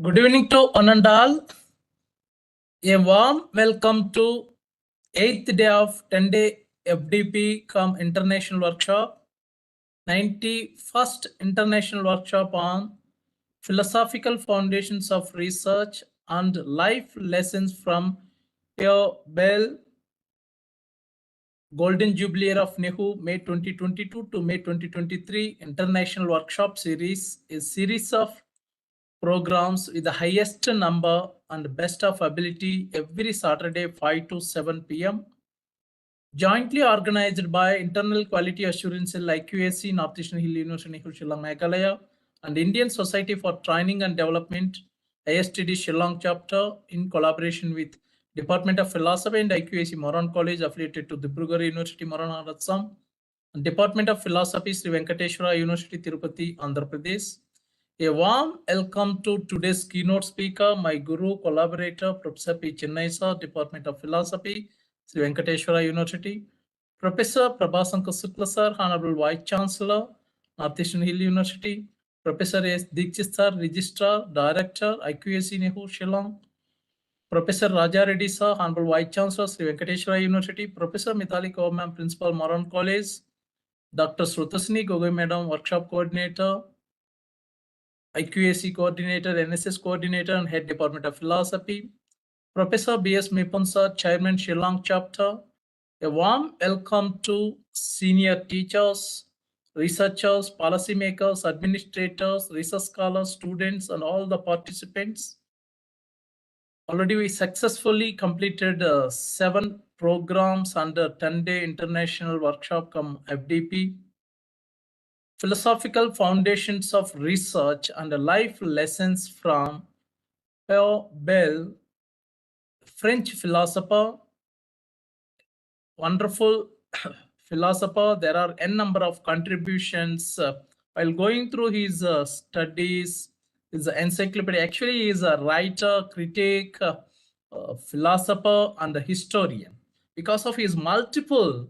Good evening to one and all. A warm welcome to 8th day of 10-day FDP come International Workshop, 91st International Workshop on Philosophical Foundations of Research and Life Lessons from Pierre Bayle, Golden Jubilee Year of NEHU, May 2022 to May 2023 International Workshop Series, a series of programs with the highest number and best of ability every Saturday 5 to 7 p.m. Jointly organized by Internal Quality Assurance Cell IQAC, Northeastern Hill University, SHILLONG, MEGHALAYA, and Indian Society for Training and Development, ASTD Shillong chapter, in collaboration with Department of Philosophy and IQAC Moran College affiliated to Dibrugarh University, MORANHAT, ASSAM, and Department of Philosophy, Sri VENKATESWARA University, TIRUPATI, ANDHRA Pradesh. A warm welcome to today's keynote speaker, my guru, collaborator, Professor P. Chennai Sir, Department of Philosophy, Sri Venkateswara University, Professor Prabhasankar Shukla Sir, Honorable Vice Chancellor, Northeastern Hill University, Professor S. Dikshit Sir, Registrar, Director, IQAC NEHU, Shillong, Professor Raja Reddy Sir, Honorable Vice Chancellor, Sri Venkateswara University, Professor Mithali Kaur Ma'am, Principal, Moran College, Dr. Srutasini Gogoi Madam, Workshop Coordinator, IQAC Coordinator, NSS Coordinator, and Head Department of Philosophy, Professor B.S. Mipun Sir, Chairman, Shillong Chapter. A warm welcome to senior teachers, researchers, policymakers, administrators, research scholars, students, and all the participants. Already we successfully completed 7 programs under 10-day International Workshop come FDP. Philosophical Foundations of Research and Life Lessons from Pierre Bayle, French philosopher, wonderful philosopher. There are n number of contributions. While going through his studies, his encyclopedia, actually he is a writer, critic, philosopher, and a historian. Because of his multiple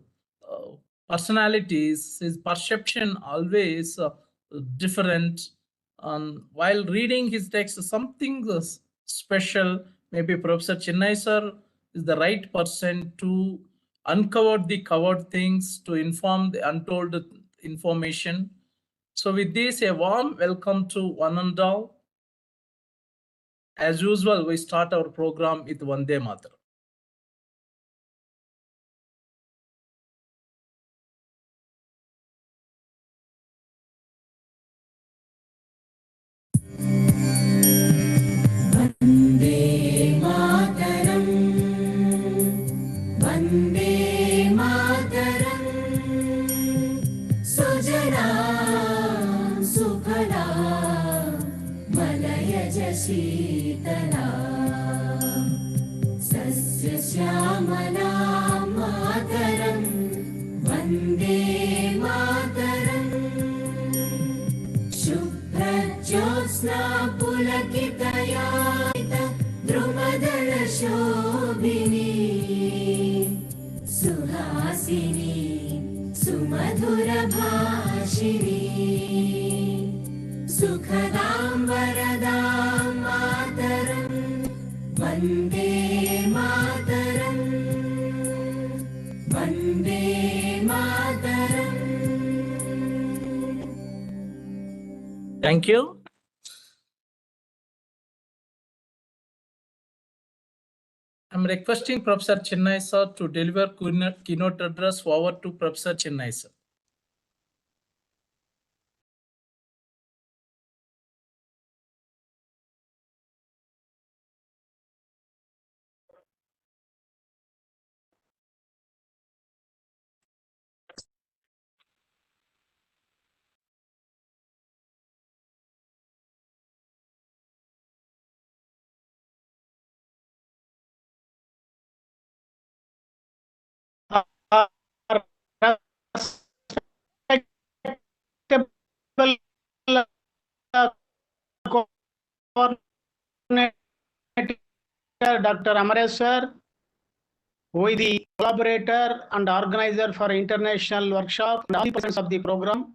personalities, his perception always different. While reading his text, something special. Maybe Professor Chennai Sir is the right person to uncover the covered things, to inform the untold information. So with this, a warm welcome to one and all. As usual, we start our program with Vande Mataram. Sheetla सस्य श्यामला मातरं वन्दे मातरं शुभ्रज्योत्स्ना पुलकितयामित द्रुमदलशोभिनी सुहासिनी सुमधुरभाषिणी सुखदां वरदां मातरं वन्दे मातरं वन्दे मातरं. Thank you. I'm requesting Professor Chennai Sir to deliver keynote address. Over to Professor Chennai Sir. Dr. Amaresh sir, who is the collaborator and organizer for international workshop, and all the persons of the program.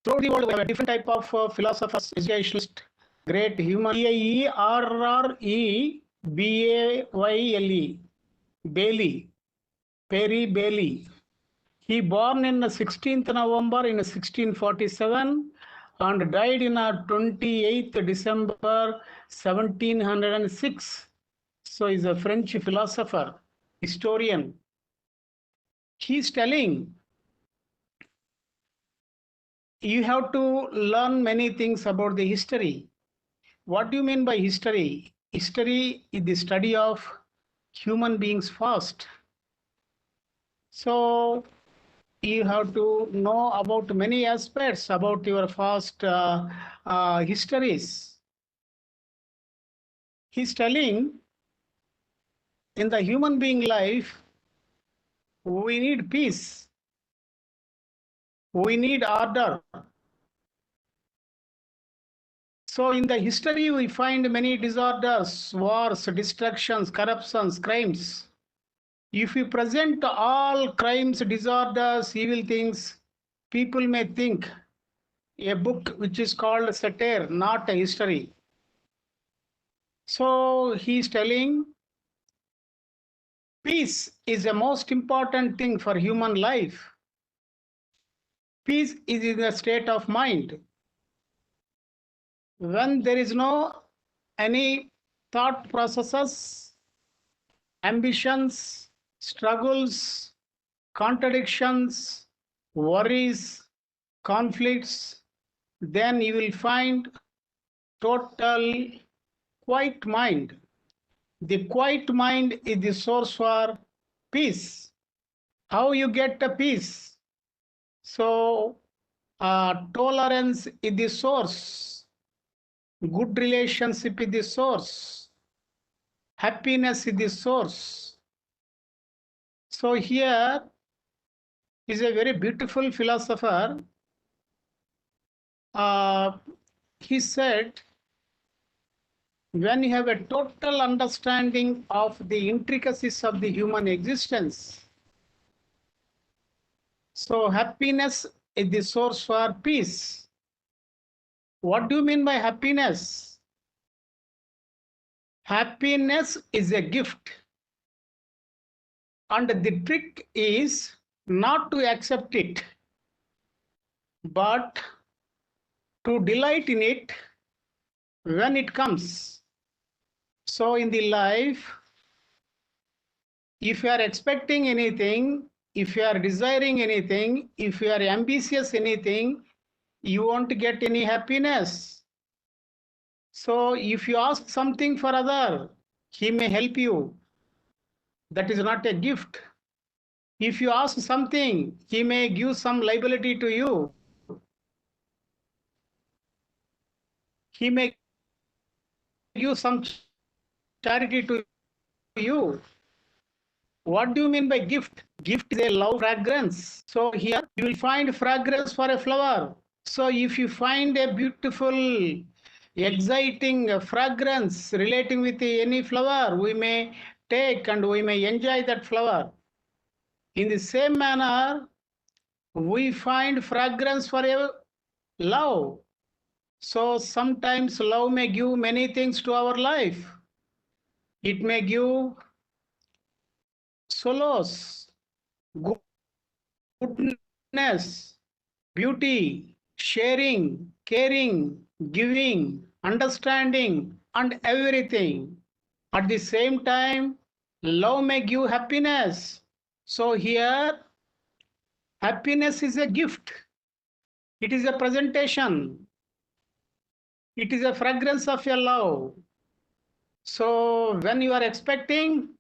Throughout the world, we have a different type of philosophers, educationalists, great human, Pierre Bayle, Pierre Bayle. He born in 16th November in 1647 and died in 28th December 1706. So he's a French philosopher, historian. He's telling you have to learn many things about the history. What do you mean by history? History is the study of human beings first. So you have to know about many aspects about your past histories. He's telling in the human being life, we need peace. We need order. So in the history, we find many disorders, wars, destructions, corruptions, crimes. If we present all crimes, disorders, evil things, people may think a book which is called satire, not a history. So he is telling peace is the most important thing for human life. Peace is in a state of mind. When there is no any thought processes, ambitions, struggles, contradictions, worries, conflicts, then you will find total quiet mind. The quiet mind is the source for peace. How you get the peace? So tolerance is the source. Good relationship is the source. Happiness is the source. So here is a very beautiful philosopher. He said, when you have a total understanding of the intricacies of the human existence, so happiness is the source for peace. What do you mean by happiness? Happiness is a gift. And the trick is not to accept it, but to delight in it when it comes. So in the life, if you are expecting anything, if you are desiring anything, if you are ambitious anything, you won't get any happiness. So if you ask something for other, he may help you. That is not a gift. If you ask something, he may give some liability to you. He may give some charity to you. What do you mean by gift? Gift is a love fragrance. So here you will find fragrance for a flower. So if you find a beautiful, exciting fragrance relating with any flower, we may take and we may enjoy that flower. In the same manner, we find fragrance for a love. So sometimes love may give many things to our life. It may give solace, goodness, beauty, sharing, caring, giving, understanding, and everything. At the same time, love may give happiness. So here, happiness is a gift. It is a presentation. It is a fragrance of your love. So when you are expecting,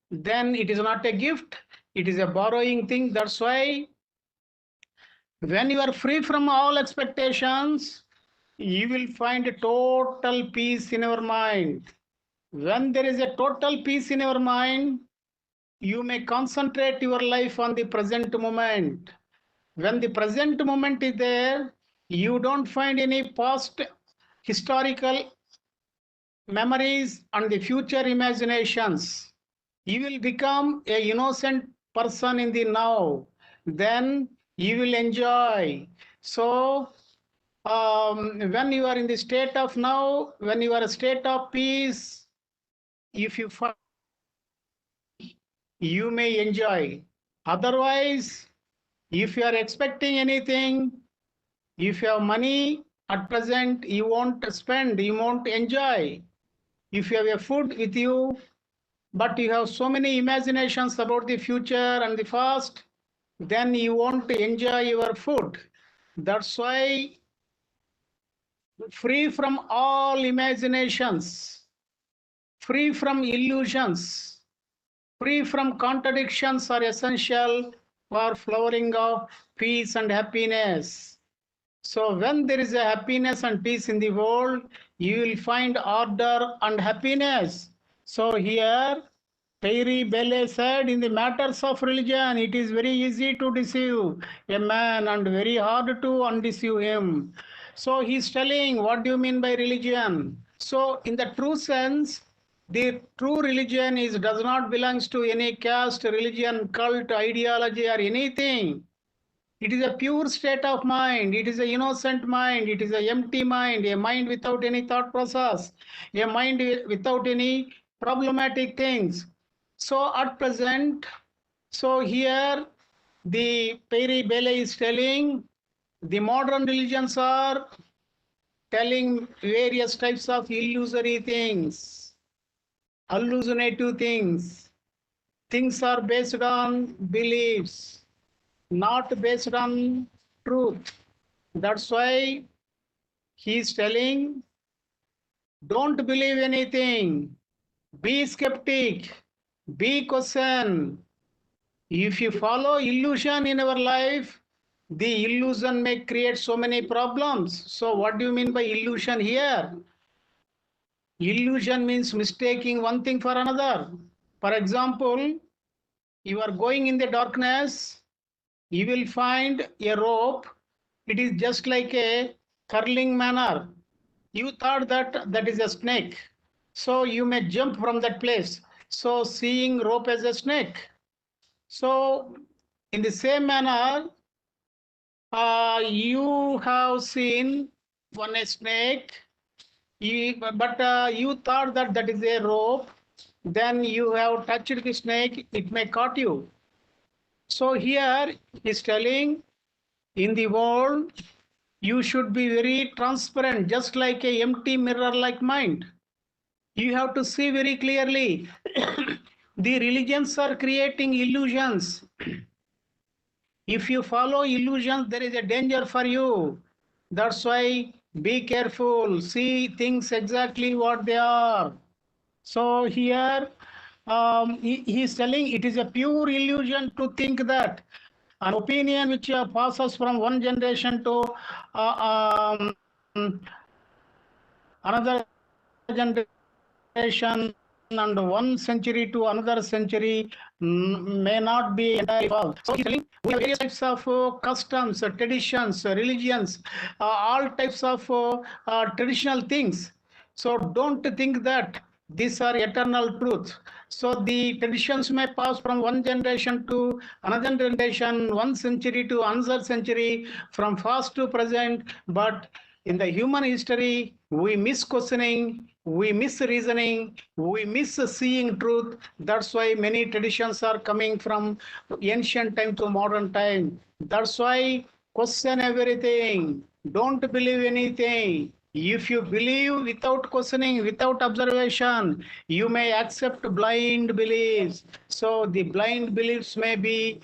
then it is not a gift. It is a borrowing thing. That's why when you are free from all expectations, you will find a total peace in your mind. When there is a total peace in your mind, you may concentrate your life on the present moment. When the present moment is there, you don't find any past historical memories and the future imaginations. You will become an innocent person in the now. Then you will enjoy. So when you are in the state of now, when you are a state of peace, if you find, you may enjoy. Otherwise, if you are expecting anything, if you have money at present, you won't spend, you won't enjoy. If you have a food with you, but you have so many imaginations about the future and the past, then you won't enjoy your food. That's why free from all imaginations, free from illusions, free from contradictions are essential for flowering of peace and happiness. So when there is a happiness and peace in the world, you will find order and happiness. So here, Pierre Bayle said, in the matters of religion, it is very easy to deceive a man and very hard to undeceive him. So he's telling, what do you mean by religion? So in the true sense, the true religion does not belongs to any caste, religion, cult, ideology, or anything. It is a pure state of mind. It is an innocent mind. It is an empty mind, a mind without any thought process, a mind without any problematic things. So at present, so here the Pierre Bayle is telling the modern religions are telling various types of illusory things, hallucinative things. Things are based on beliefs, not based on truth. That's why he is telling, don't believe anything, be skeptic, be question. If you follow illusion in our life, the illusion may create so many problems. So what do you mean by illusion here? Illusion means mistaking one thing for another. For example, you are going in the darkness, you will find a rope. It is just like a curling manner. You thought that that is a snake. So you may jump from that place. So seeing rope as a snake. So in the same manner, you have seen one a snake, but you thought that that is a rope. Then you have touched the snake, it may cut you. So here he's telling, in the world, you should be very transparent, just like a empty mirror-like mind. You have to see very clearly. The religions are creating illusions. If you follow illusions, there is a danger for you. That's why be careful. See things exactly what they are. So here he is telling it is a pure illusion to think that an opinion which passes from one generation to another generation and one century to another century may not be entirely false. So he's telling we have various types of customs, traditions, religions, all types of traditional things. So don't think that these are eternal truth. So the traditions may pass from one generation to another generation, one century to another century, from past to present. But in the human history, we miss questioning, we miss reasoning, we miss seeing truth. That's why many traditions are coming from ancient time to modern time. That's why question everything. Don't believe anything. If you believe without questioning, without observation, you may accept blind beliefs. So the blind beliefs may be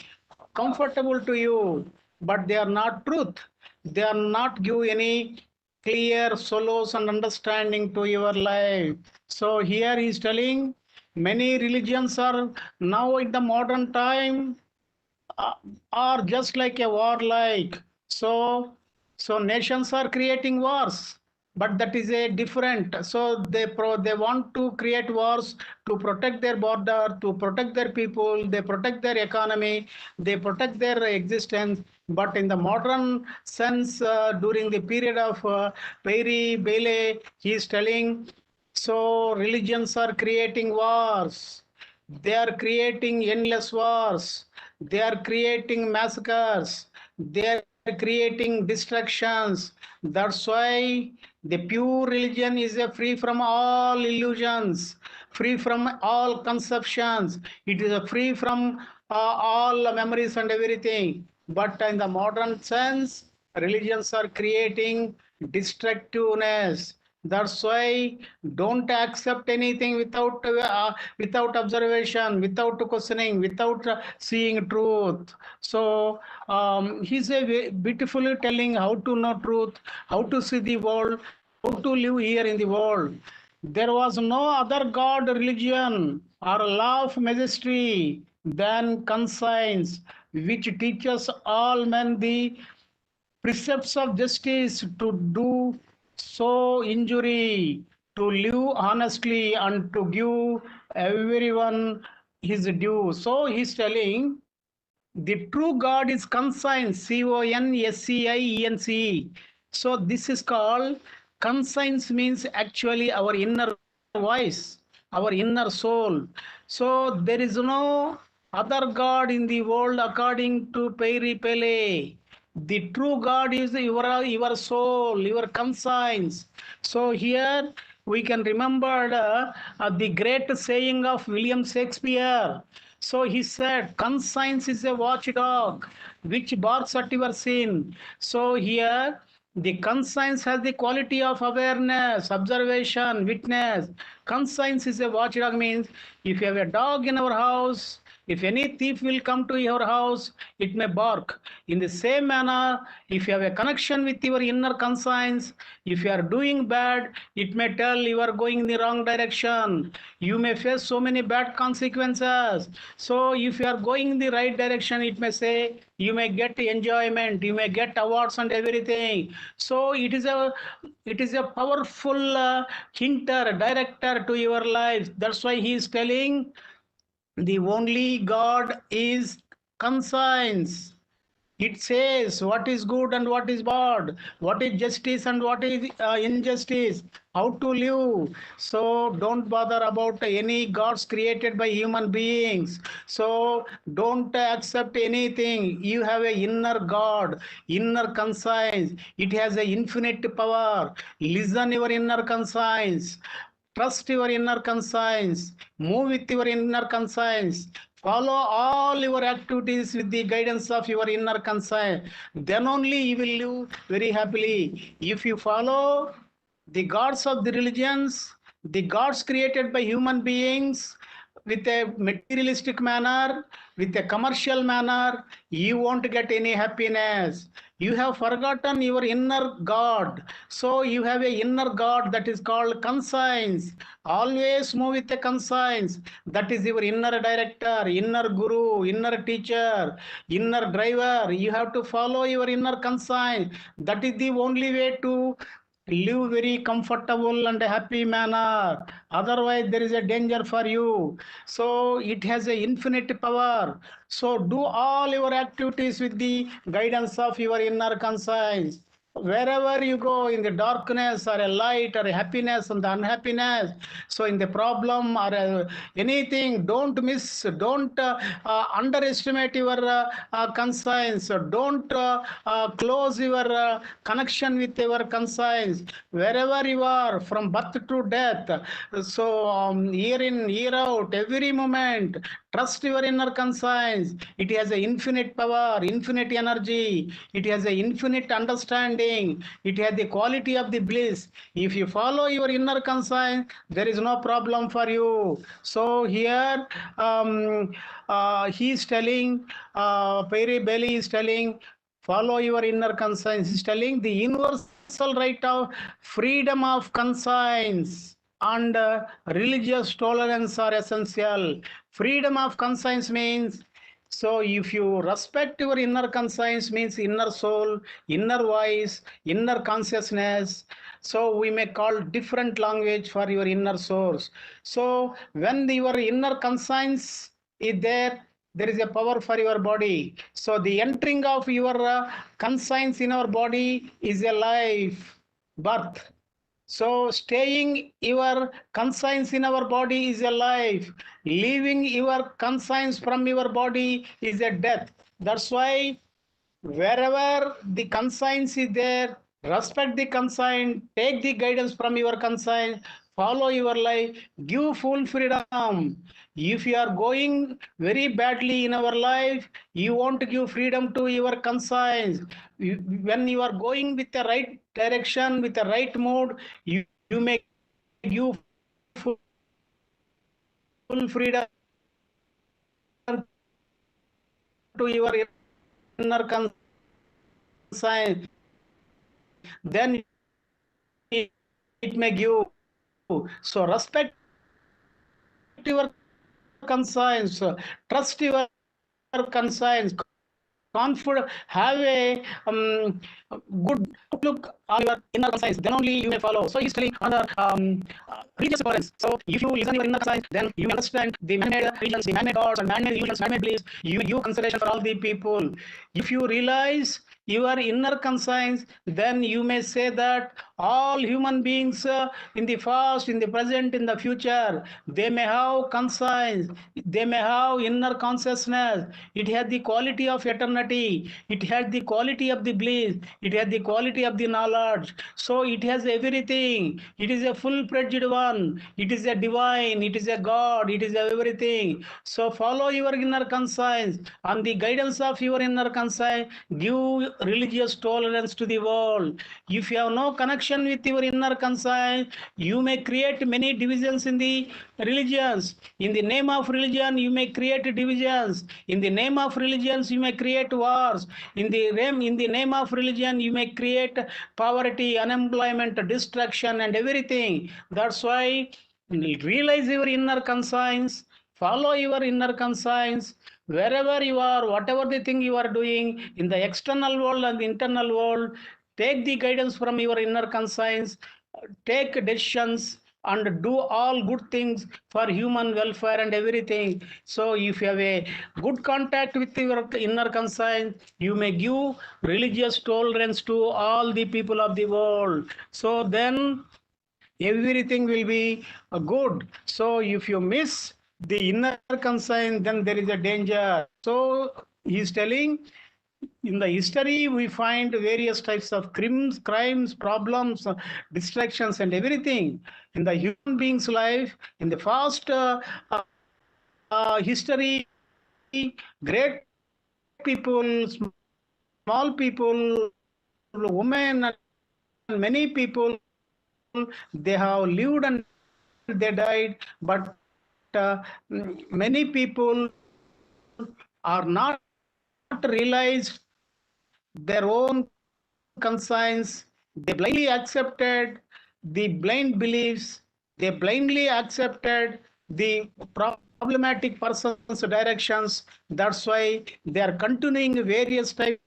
comfortable to you, but they are not truth. They are not give any clear solace and understanding to your life. So here he is telling many religions are now in the modern time are just like a warlike. So nations are creating wars, but that is a different. So they want to create wars to protect their border, to protect their people, they protect their economy, they protect their existence. But in the modern sense, during the period of Pierre Bayle, he is telling, so religions are creating wars. They are creating endless wars. They are creating massacres. They are creating distractions. That's why the pure religion is free from all illusions, free from all conceptions. It is free from all memories and everything. But in the modern sense, religions are creating destructiveness. That's why don't accept anything without observation, without questioning, without seeing truth. So he's beautifully telling how to know truth, how to see the world, how to live here in the world. There was no other god, religion, or law of majesty than conscience, which teaches all men the precepts of justice, to do so injury, to live honestly, and to give everyone his due. So he's telling the true God is conscience, conscience. So this is called conscience, means actually our inner voice, our inner soul. So there is no other God in the world according to Pierre Bayle. The true God is your soul, your conscience. So here we can remember the great saying of William Shakespeare. So he said, conscience is a watchdog which barks at your sin. So here, the conscience has the quality of awareness, observation, witness. Conscience is a watchdog, means if you have a dog in our house, if any thief will come to your house, it may bark. In the same manner, if you have a connection with your inner conscience, if you are doing bad, it may tell you are going in the wrong direction. You may face so many bad consequences. So if you are going in the right direction, it may say you may get enjoyment, you may get awards and everything. So it is a powerful hinter, director to your life. That's why he is telling the only God is conscience. It says what is good and what is bad, what is justice and what is injustice, how to live. So don't bother about any gods created by human beings. So don't accept anything. You have a inner God, inner conscience. It has a infinite power. Listen your inner conscience. Trust your inner conscience. Move with your inner conscience. Follow all your activities with the guidance of your inner conscience. Then only you will live very happily. If you follow the gods of the religions, the gods created by human beings, with a materialistic manner, with a commercial manner, you won't get any happiness. You have forgotten your inner God. So you have a inner God that is called conscience. Always move with a conscience. That is your inner director, inner guru, inner teacher, inner driver. You have to follow your inner conscience. That is the only way to live very comfortable and happy manner. Otherwise there is a danger for you. So it has a infinite power. So do all your activities with the guidance of your inner conscience. Wherever you go, in the darkness or a light or a happiness and the unhappiness, so in the problem or anything, don't miss, don't underestimate your conscience. Don't close your connection with your conscience. Wherever you are, from birth to death, so year in, year out, every moment, trust your inner conscience. It has an infinite power, infinite energy. It has an infinite understanding. It has the quality of the bliss. If you follow your inner conscience, there is no problem for you. So here he is telling, Pierre Bayle is telling, follow your inner conscience. He is telling the universal right of freedom of conscience and religious tolerance are essential. Freedom of conscience means, so if you respect your inner conscience, means inner soul, inner voice, inner consciousness, so we may call different language for your inner source. So when your inner conscience is there, there is a power for your body. So the entering of your conscience in our body is a life, birth. So staying your conscience in our body is a life. Leaving your conscience from your body is a death. That's why Wherever the conscience is there, respect the conscience, take the guidance from your conscience, follow your life, give full freedom. If you are going very badly in our life, you want to give freedom to your conscience. When you are going with the right direction, with the right mood, you may give full freedom to your inner conscience. Then it may give. So respect your conscience, trust your conscience, confident, have a good outlook on your inner conscience. Then only you may follow. So he's telling other religious parents. So if you listen to your inner conscience, then you understand the man-made religions, the man-made gods, and man-made illusions, man-made beliefs. You consideration for all the people. If you realize your inner conscience, then you may say that all human beings in the past, in the present, in the future, they may have conscience, they may have inner consciousness. It has the quality of eternity, it has the quality of the bliss, it has the quality of the knowledge. So it has everything. It is a full-fledged one. It is a divine, it is a God, it is everything. So follow your inner conscience. On the guidance of your inner conscience, give religious tolerance to the world. If you have no connection with your inner conscience, you may create many divisions in the religions. In the name of religion, you may create divisions. In the name of religions, you may create wars. In the name of religion, you may create poverty, unemployment, destruction, and everything. That's why realize your inner conscience, follow your inner conscience. Wherever you are, whatever the thing you are doing in the external world and the internal world, take the guidance from your inner conscience, take decisions, and do all good things for human welfare and everything. So if you have a good contact with your inner conscience, you may give religious tolerance to all the people of the world. So then everything will be good. So if you miss the inner conscience, then there is a danger. So he is telling, in the history we find various types of crimes, problems, distractions, and everything in the human being's life. In the past history, great people, small people, women, and many people, they have lived and they died, but many people are not realized their own conscience. They blindly accepted the blind beliefs, they blindly accepted the problematic person's directions. That's why they are continuing various types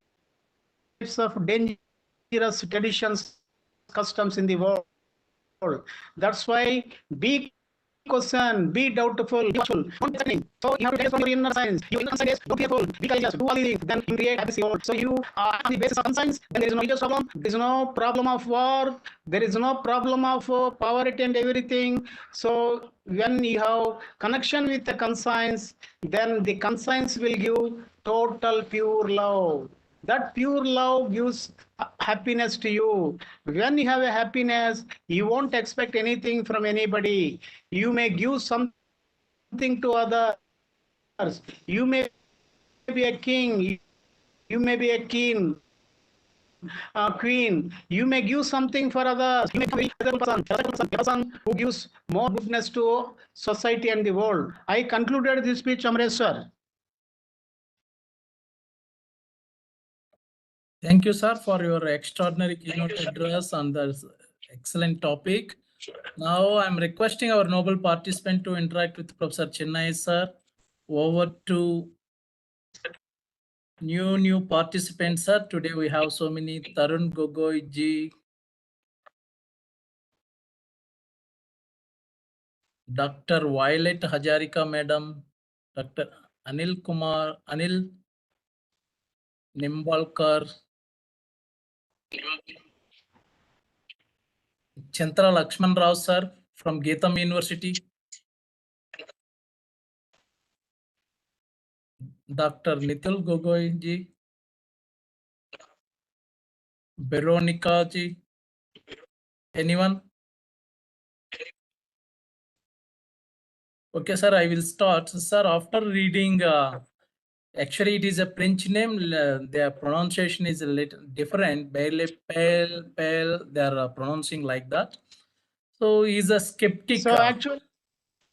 of dangerous traditions, customs in the world. That's why be question, be doubtful, be watchful. So you have to get from your inner science. Your inner science is don't be careful, be courageous, do all these things, then you create happy world. So you are on the basis of conscience, then there is no religious problem, there is no problem of war, there is no problem of poverty and everything. So when you have connection with the conscience, then the conscience will give total pure love. That pure love gives happiness to you. When you have a happiness, you won't expect anything from anybody. You may give something to others. You may be a king, you may be a king, queen. You may give something for others. You may be a person who gives more goodness to society and the world. I concluded this speech, Amresh sir. Thank you, sir, for your extraordinary keynote address on this excellent topic. Now I'm requesting our noble participant to interact with Professor Chennai, sir. Over to new participants, sir. Today we have so many: Tarun Gogoi ji, Dr. Violet Hajarika madam, Dr. Anil Nimbalkar, Chantra Lakshman Rao, sir, from Geetam University, Dr. Nitul Gogoi ji, Veronica ji. Anyone? Okay, sir, I will start. Sir, after reading, actually it is a French name. Their pronunciation is a little different. Bayle, Pale, they are pronouncing like that. So he's a skeptic. So actually,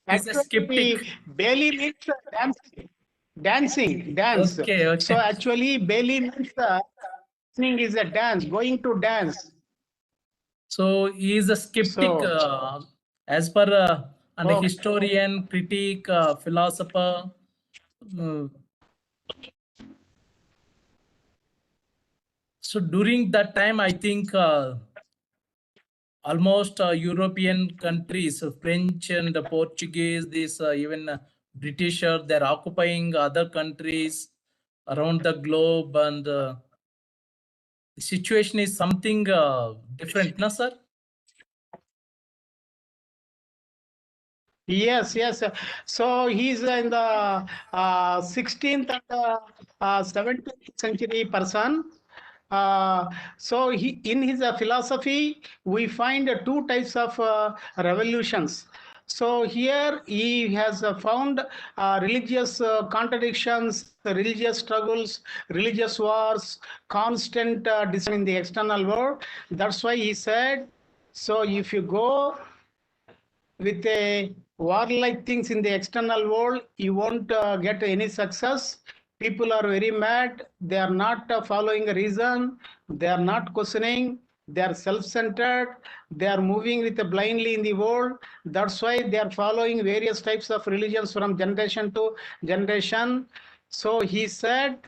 He's a skeptic. Bailey means dancing, dance. Okay, okay. So actually, Bailey means dancing is a dance, going to dance. So he is a skeptic, So- as per and a Okay. historian, critic, philosopher. So during that time, I think almost European countries, French and Portuguese, this even British, they're occupying other countries around the globe, and the situation is something different, no, sir? Yes, yes. So he's in the 16th and 17th century person. So in his philosophy, we find two types of revolutions. So here he has found religious contradictions, religious struggles, religious wars, constant discussion in the external world. That's why he said, so if you go with a warlike things in the external world, you won't get any success. People are very mad. They are not following a reason. They are not questioning. They are self-centered. They are moving with blindly in the world. That's why they are following various types of religions from generation to generation. So he said,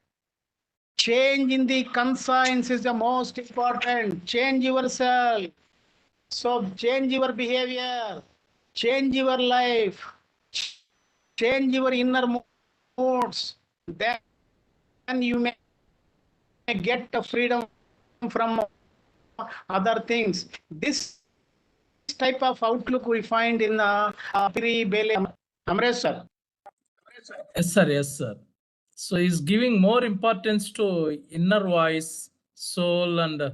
change in the conscience is the most important. Change yourself. So change your behavior, change your life, change your inner moods. Then you may get the freedom from other things. This type of outlook we find in Pierre Bayle. Amresh sir. Yes, sir. Yes, sir. So he's giving more importance to inner voice, soul, and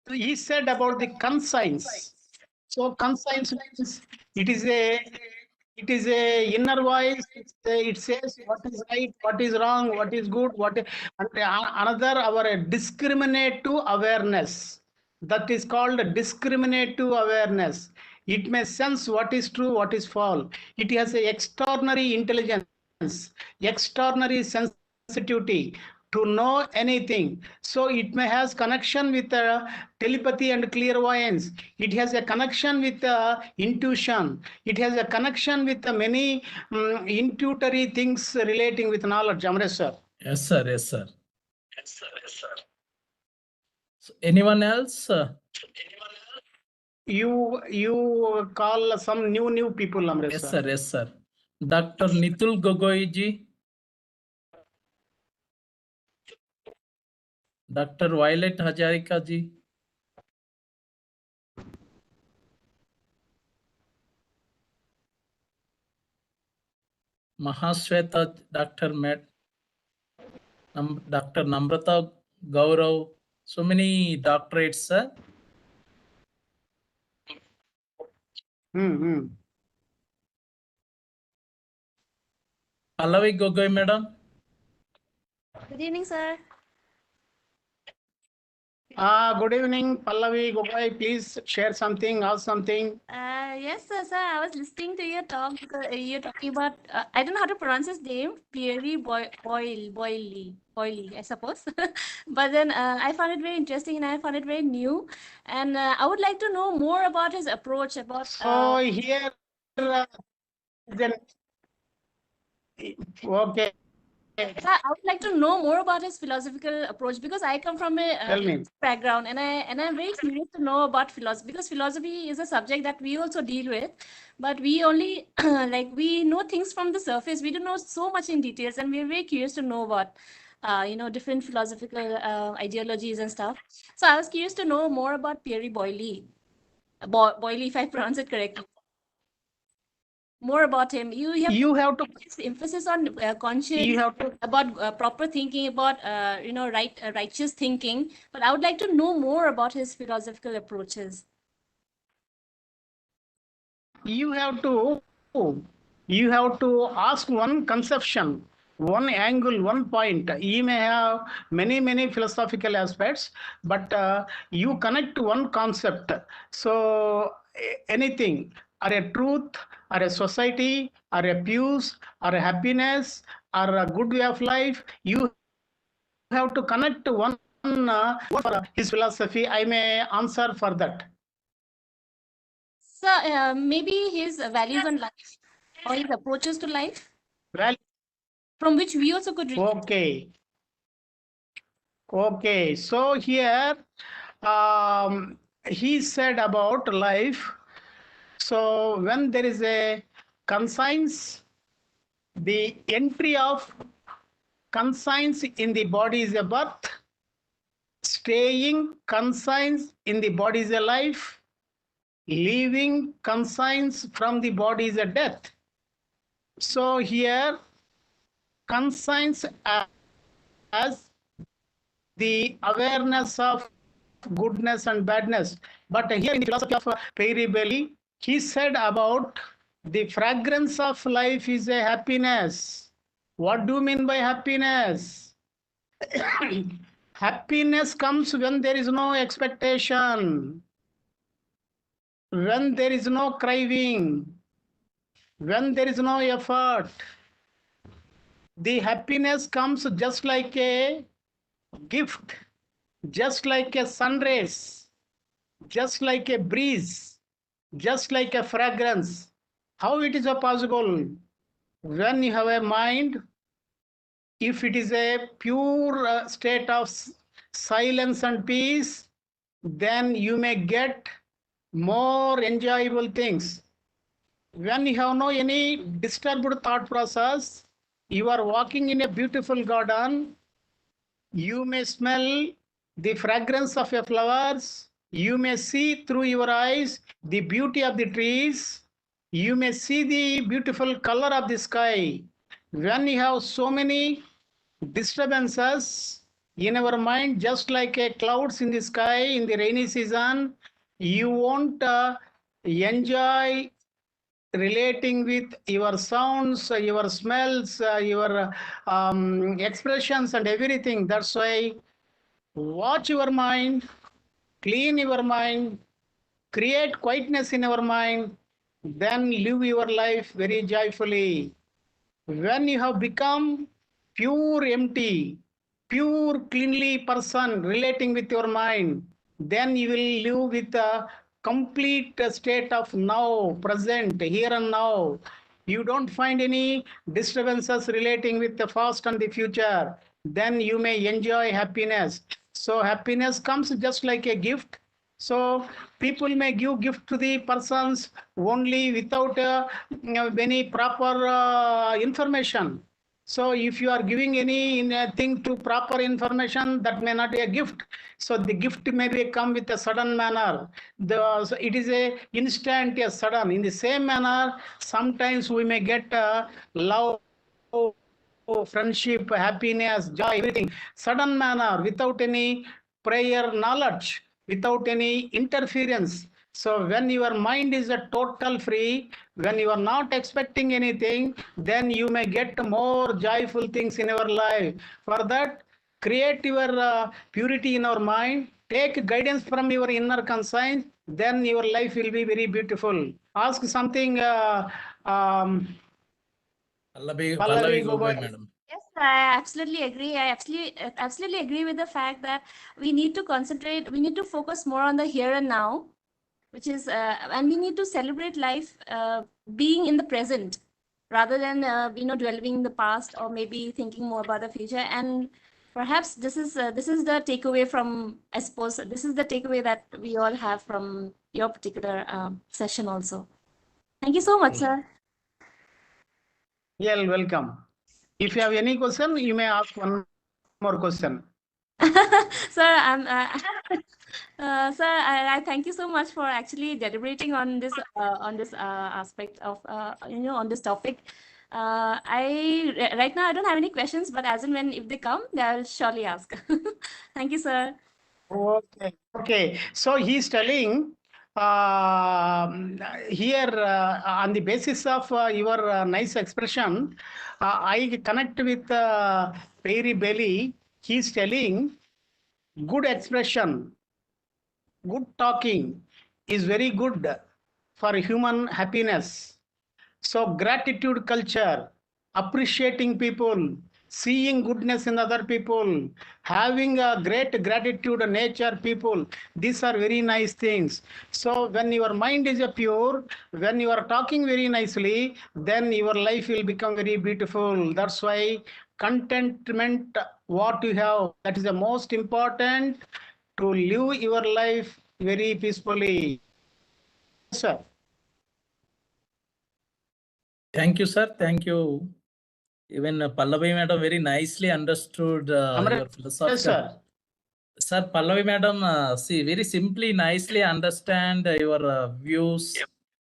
He said about the conscience. So conscience means it is a inner voice. It says what is right, what is wrong, what is good, and another our discriminative awareness. That is called discriminative awareness. It may sense what is true, what is false. It has a extraordinary intelligence, extraordinary sensitivity to know anything. So it may has connection with telepathy and clairvoyance. It has a connection with intuition. It has a connection with many intuitory things relating with knowledge. Amresh sir. yes, sir. Yes, sir. So anyone else? You call some new people, Amresh Yes, sir. sir. Yes, sir. Dr. Nitul Gogoi ji, Dr. Violet Hajarika ji, Mahasweta, Dr. Dr. Namrata Gaurav, so many doctorates, sir. Pallavi Gogoi, madam. Good evening, sir. Good evening, Pallavi Gogoi. Please share something, ask something. Yes, sir. I was listening to your talk because you're talking about, I don't know how to pronounce his name, Pierre Bayle, I suppose. But then I found it very interesting and I found it very new. And I would like to know more about his approach, about. So here, then, okay. Sir, I would like to know more about his philosophical approach because I come from a Tell me. background and I'm very curious to know about philosophy because philosophy is a subject that we also deal with, but we only like we know things from the surface. We don't know so much in details, and we're very curious to know about different philosophical ideologies and stuff. So I was curious to know more about Pierre Bayle. Bayle, if I pronounce it correctly. more about him. You have to Emphasis on conscious, you have to about proper thinking, about righteous thinking. But I would like to know more about his philosophical approaches. you have to ask one conception, one angle, one point. You may have many philosophical aspects, but you connect to one concept. So anything, or a truth, or a society, or a peace, or a happiness, or a good way of life, you have to connect to one for his philosophy. I may answer for that. So maybe his values on life or his approaches to life, Well, from which we also could read. Okay. So here he said about life. So when there is a conscience, the entry of conscience in the body is a birth. Staying conscience in the body is a life. Leaving conscience from the body is a death. So here conscience as the awareness of goodness and badness. But here in the philosophy of Pierre Bayle, he said about the fragrance of life is a happiness. What do you mean by happiness? Happiness comes when there is no expectation, when there is no craving, when there is no effort. The happiness comes just like a gift, just like a sun rays, just like a breeze, just like a fragrance. How it is possible? When you have a mind, if it is a pure state of silence and peace, then you may get more enjoyable things. When you have no any disturbed thought process, you are walking in a beautiful garden, you may smell the fragrance of your flowers, you may see through your eyes the beauty of the trees, you may see the beautiful color of the sky. When you have so many disturbances in our mind, just like a clouds in the sky in the rainy season, you won't enjoy relating with your sounds, your smells, your expressions and everything. That's why watch your mind, clean your mind, create quietness in your mind, then live your life very joyfully. When you have become pure empty, pure cleanly person relating with your mind, then you will live with a complete state of now, present, here and now. You don't find any disturbances relating with the past and the future. Then you may enjoy happiness. So happiness comes just like a gift. So people may give gift to the persons only without any proper information. So if you are giving anything to proper information, that may not be a gift. So the gift may be come with a sudden manner. So it is a instant, a sudden. In the same manner, sometimes we may get love, friendship, happiness, joy, everything, sudden manner, without any prior knowledge, without any interference. So when your mind is a total free, when you are not expecting anything, then you may get more joyful things in your life. For that, create your purity in our mind, take guidance from your inner conscience, then your life will be very beautiful. Ask something, Pallavi Pallavi Gogoi, Gogoi. madam. Yes, I absolutely agree. I absolutely agree with the fact that we need to concentrate, we need to focus more on the here and now, which is, and we need to celebrate life being in the present rather than, dwelling in the past or maybe thinking more about the future. And perhaps this is the takeaway from, I suppose, this is the takeaway that we all have from your particular session also. Thank you so much, sir. Yeah, welcome. If you have any question, you may ask one more question. Sir, Sir, I thank you so much for actually deliberating on this aspect of on this topic. Right now I don't have any questions, but as and when if they come, I'll surely ask. Thank you, sir. Okay. Okay. So he's telling here on the basis of your nice expression, I connect with Pierre Bayle. He's telling good expression, good talking is very good for human happiness. So gratitude culture, appreciating people, seeing goodness in other people, having a great gratitude nature people, these are very nice things. So when your mind is pure, when you are talking very nicely, then your life will become very beautiful. That's why contentment, what you have, that is the most important to live your life very peacefully. Sir. Thank you, sir. Thank you. Even Pallavi madam very nicely understood your philosophical. Yes, sir. Sir, Pallavi madam, see, very simply, nicely understand your views.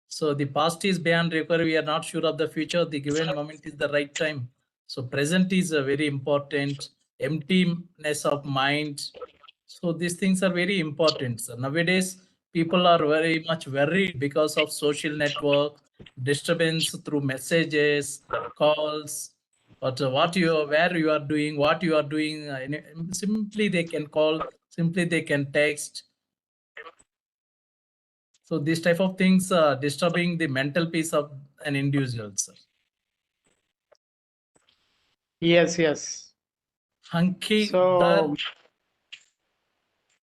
So the past is beyond recovery. We are not sure of the future. The given moment is the right time. So present is very important. Emptiness of mind. So these things are very important. So nowadays, people are very much worried because of social network, disturbance through messages, calls, but where you are doing, what you are doing, simply they can call, simply they can text. So these type of things disturbing the mental peace of an individual, sir. Yes, yes. Hanki So,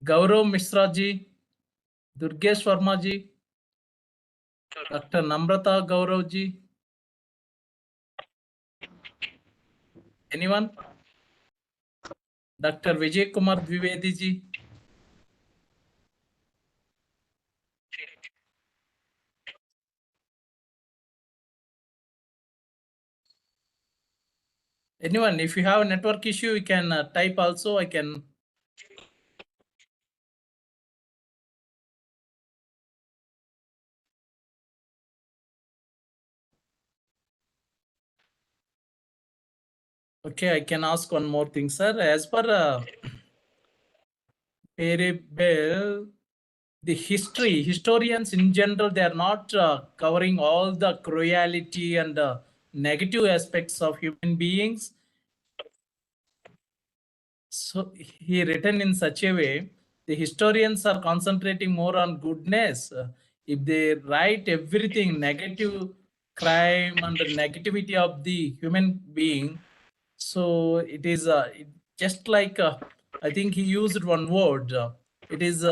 Gaurav Mishra ji, Durgesh Verma ji, Dr. Namrata Gaurav ji. Anyone? Dr. Vijay Kumar Dwivedi ji. Anyone? If you have a network issue, you can type also. I can. Okay, I can ask one more thing, sir. As per Pierre Bayle, the historians in general, they are not covering all the cruelty and negative aspects of human beings. So he written in such a way, the historians are concentrating more on goodness. If they write everything negative, crime and the negativity of the human being, so it is just like I think he used one word. It is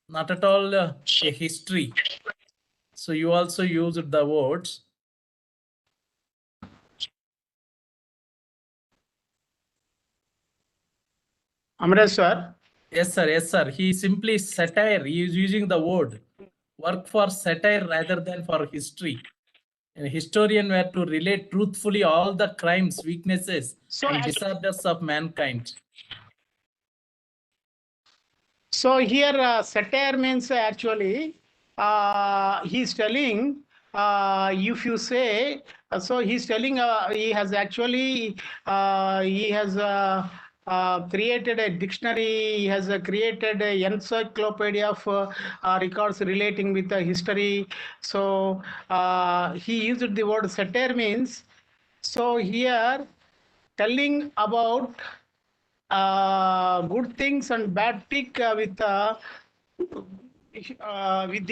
not at all a history. So you also used the words. Amresh, sir. Yes, sir. Yes, sir. He simply satire. He is using the word work for satire rather than for history. A historian were to relate truthfully all the crimes, weaknesses, and disorders of mankind. So here satire means actually he's telling if you say so he's telling he has actually created a dictionary, he has created a encyclopedia of records relating with the history. So he used the word satire means, so here telling about good things and bad thing with the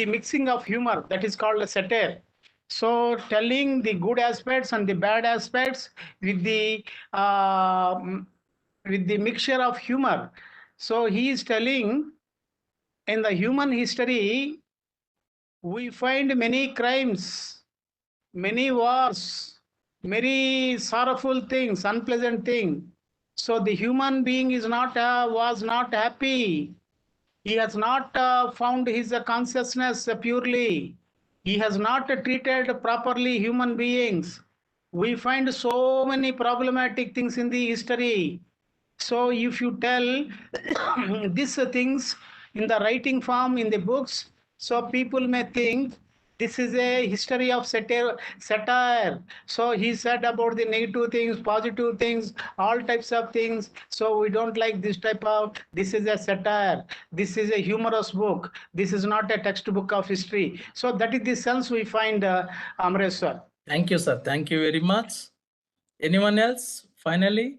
mixing of humor, that is called a satire. So telling the good aspects and the bad aspects with the mixture of humor. So he is telling in the human history we find many crimes, many wars, many sorrowful things, unpleasant things. So the human being is not was not happy. He has not found his consciousness purely. He has not treated properly human beings. We find so many problematic things in the history. So if you tell these things, in the writing form in the books. So people may think this is a history of satire. So he said about the negative things, positive things, all types of things. So we don't like this type of, this is a satire. This is a humorous book. This is not a textbook of history. So that is the sense we find, Amresh sir. Thank you, sir. Thank you very much. Anyone else? Finally?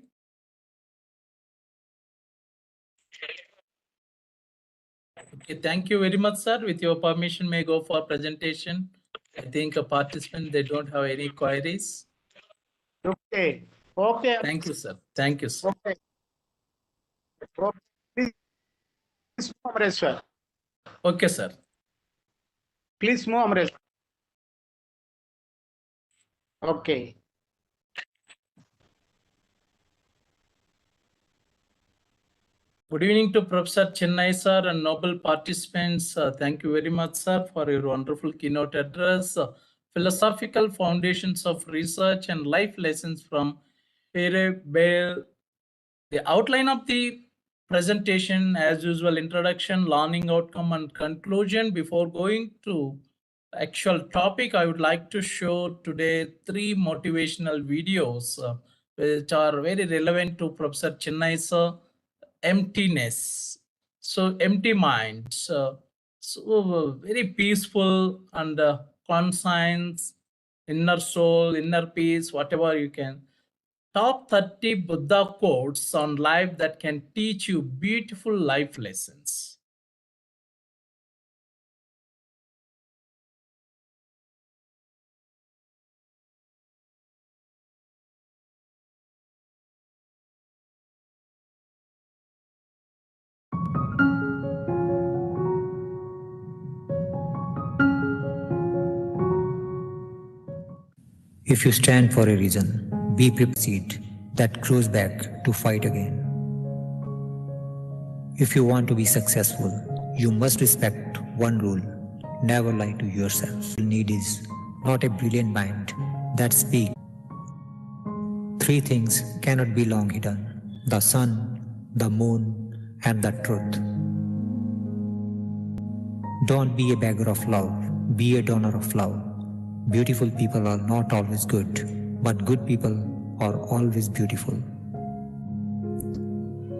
Okay, thank you very much, sir. With your permission, may I go for presentation. I think a participant, they don't have any queries. Okay. Okay. Thank you, sir. Thank you, sir. Okay. Okay. Please move, Amresh sir. Okay, sir. Please move, Amresh. Okay. Good evening to Professor Chennai, sir, and noble participants. Thank you very much, sir, for your wonderful keynote address. Philosophical Foundations of Research and Life Lessons from Pierre Bayle. The outline of the presentation, as usual, introduction, learning outcome, and conclusion. Before going to actual topic, I would like to show today 3 motivational videos which are very relevant to Professor Chennai's emptiness. So empty mind. So very peaceful and conscience, inner soul, inner peace, whatever you can. Top 30 Buddha quotes on life that can teach you beautiful life lessons. If you stand for a reason, be prepared that grows back to fight again. If you want to be successful, you must respect one rule: never lie to yourself. What you need is not a brilliant mind that speaks. 3 things cannot be long hidden: the sun, the moon, and the truth. Don't be a beggar of love, be a donor of love. Beautiful people are not always good, but good people are always beautiful.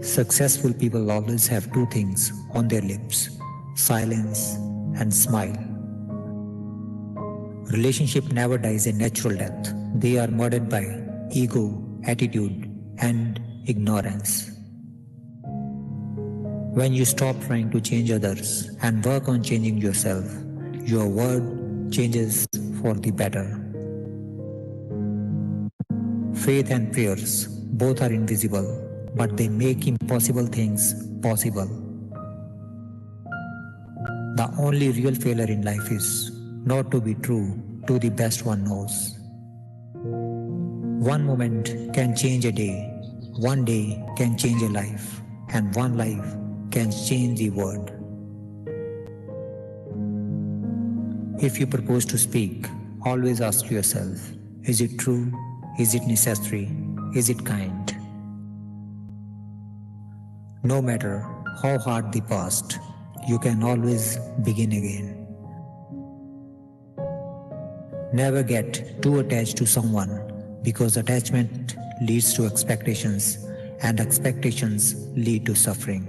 Successful people always have 2 things on their lips: silence and smile. Relationship never dies a natural death. They are murdered by ego, attitude, and ignorance. When you stop trying to change others and work on changing yourself, your world changes for the better. Faith and prayers both are invisible, but they make impossible things possible. The only real failure in life is not to be true to the best one knows. One moment can change a day, one day can change a life, and one life can change the world. If you propose to speak, always ask yourself, is it true? Is it necessary? Is it kind? No matter how hard the past, you can always begin again. Never get too attached to someone, because attachment leads to expectations, and expectations lead to suffering.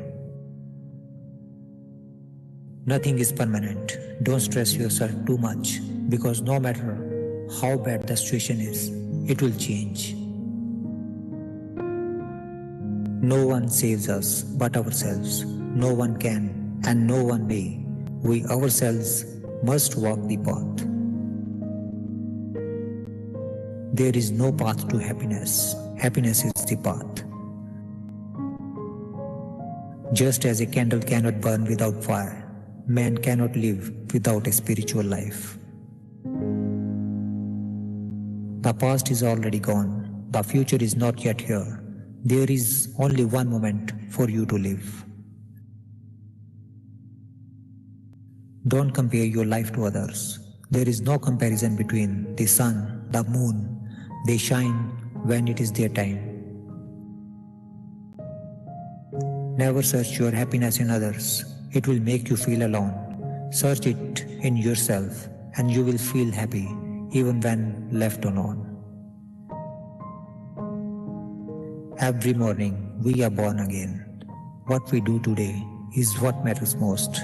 Nothing is permanent. Don't stress yourself too much, because no matter how bad the situation is, it will change. No one saves us but ourselves. No one can and no one may. We ourselves must walk the path. There is no path to happiness. Happiness is the path. Just as a candle cannot burn without fire, man cannot live without a spiritual life. The past is already gone. The future is not yet here. There is only one moment for you to live. Don't compare your life to others. There is no comparison between the sun, the moon. They shine when it is their time. Never search your happiness in others. it will make you feel alone. Search it in yourself and you will feel happy even when left alone. Every morning we are born again. What we do today is what matters most.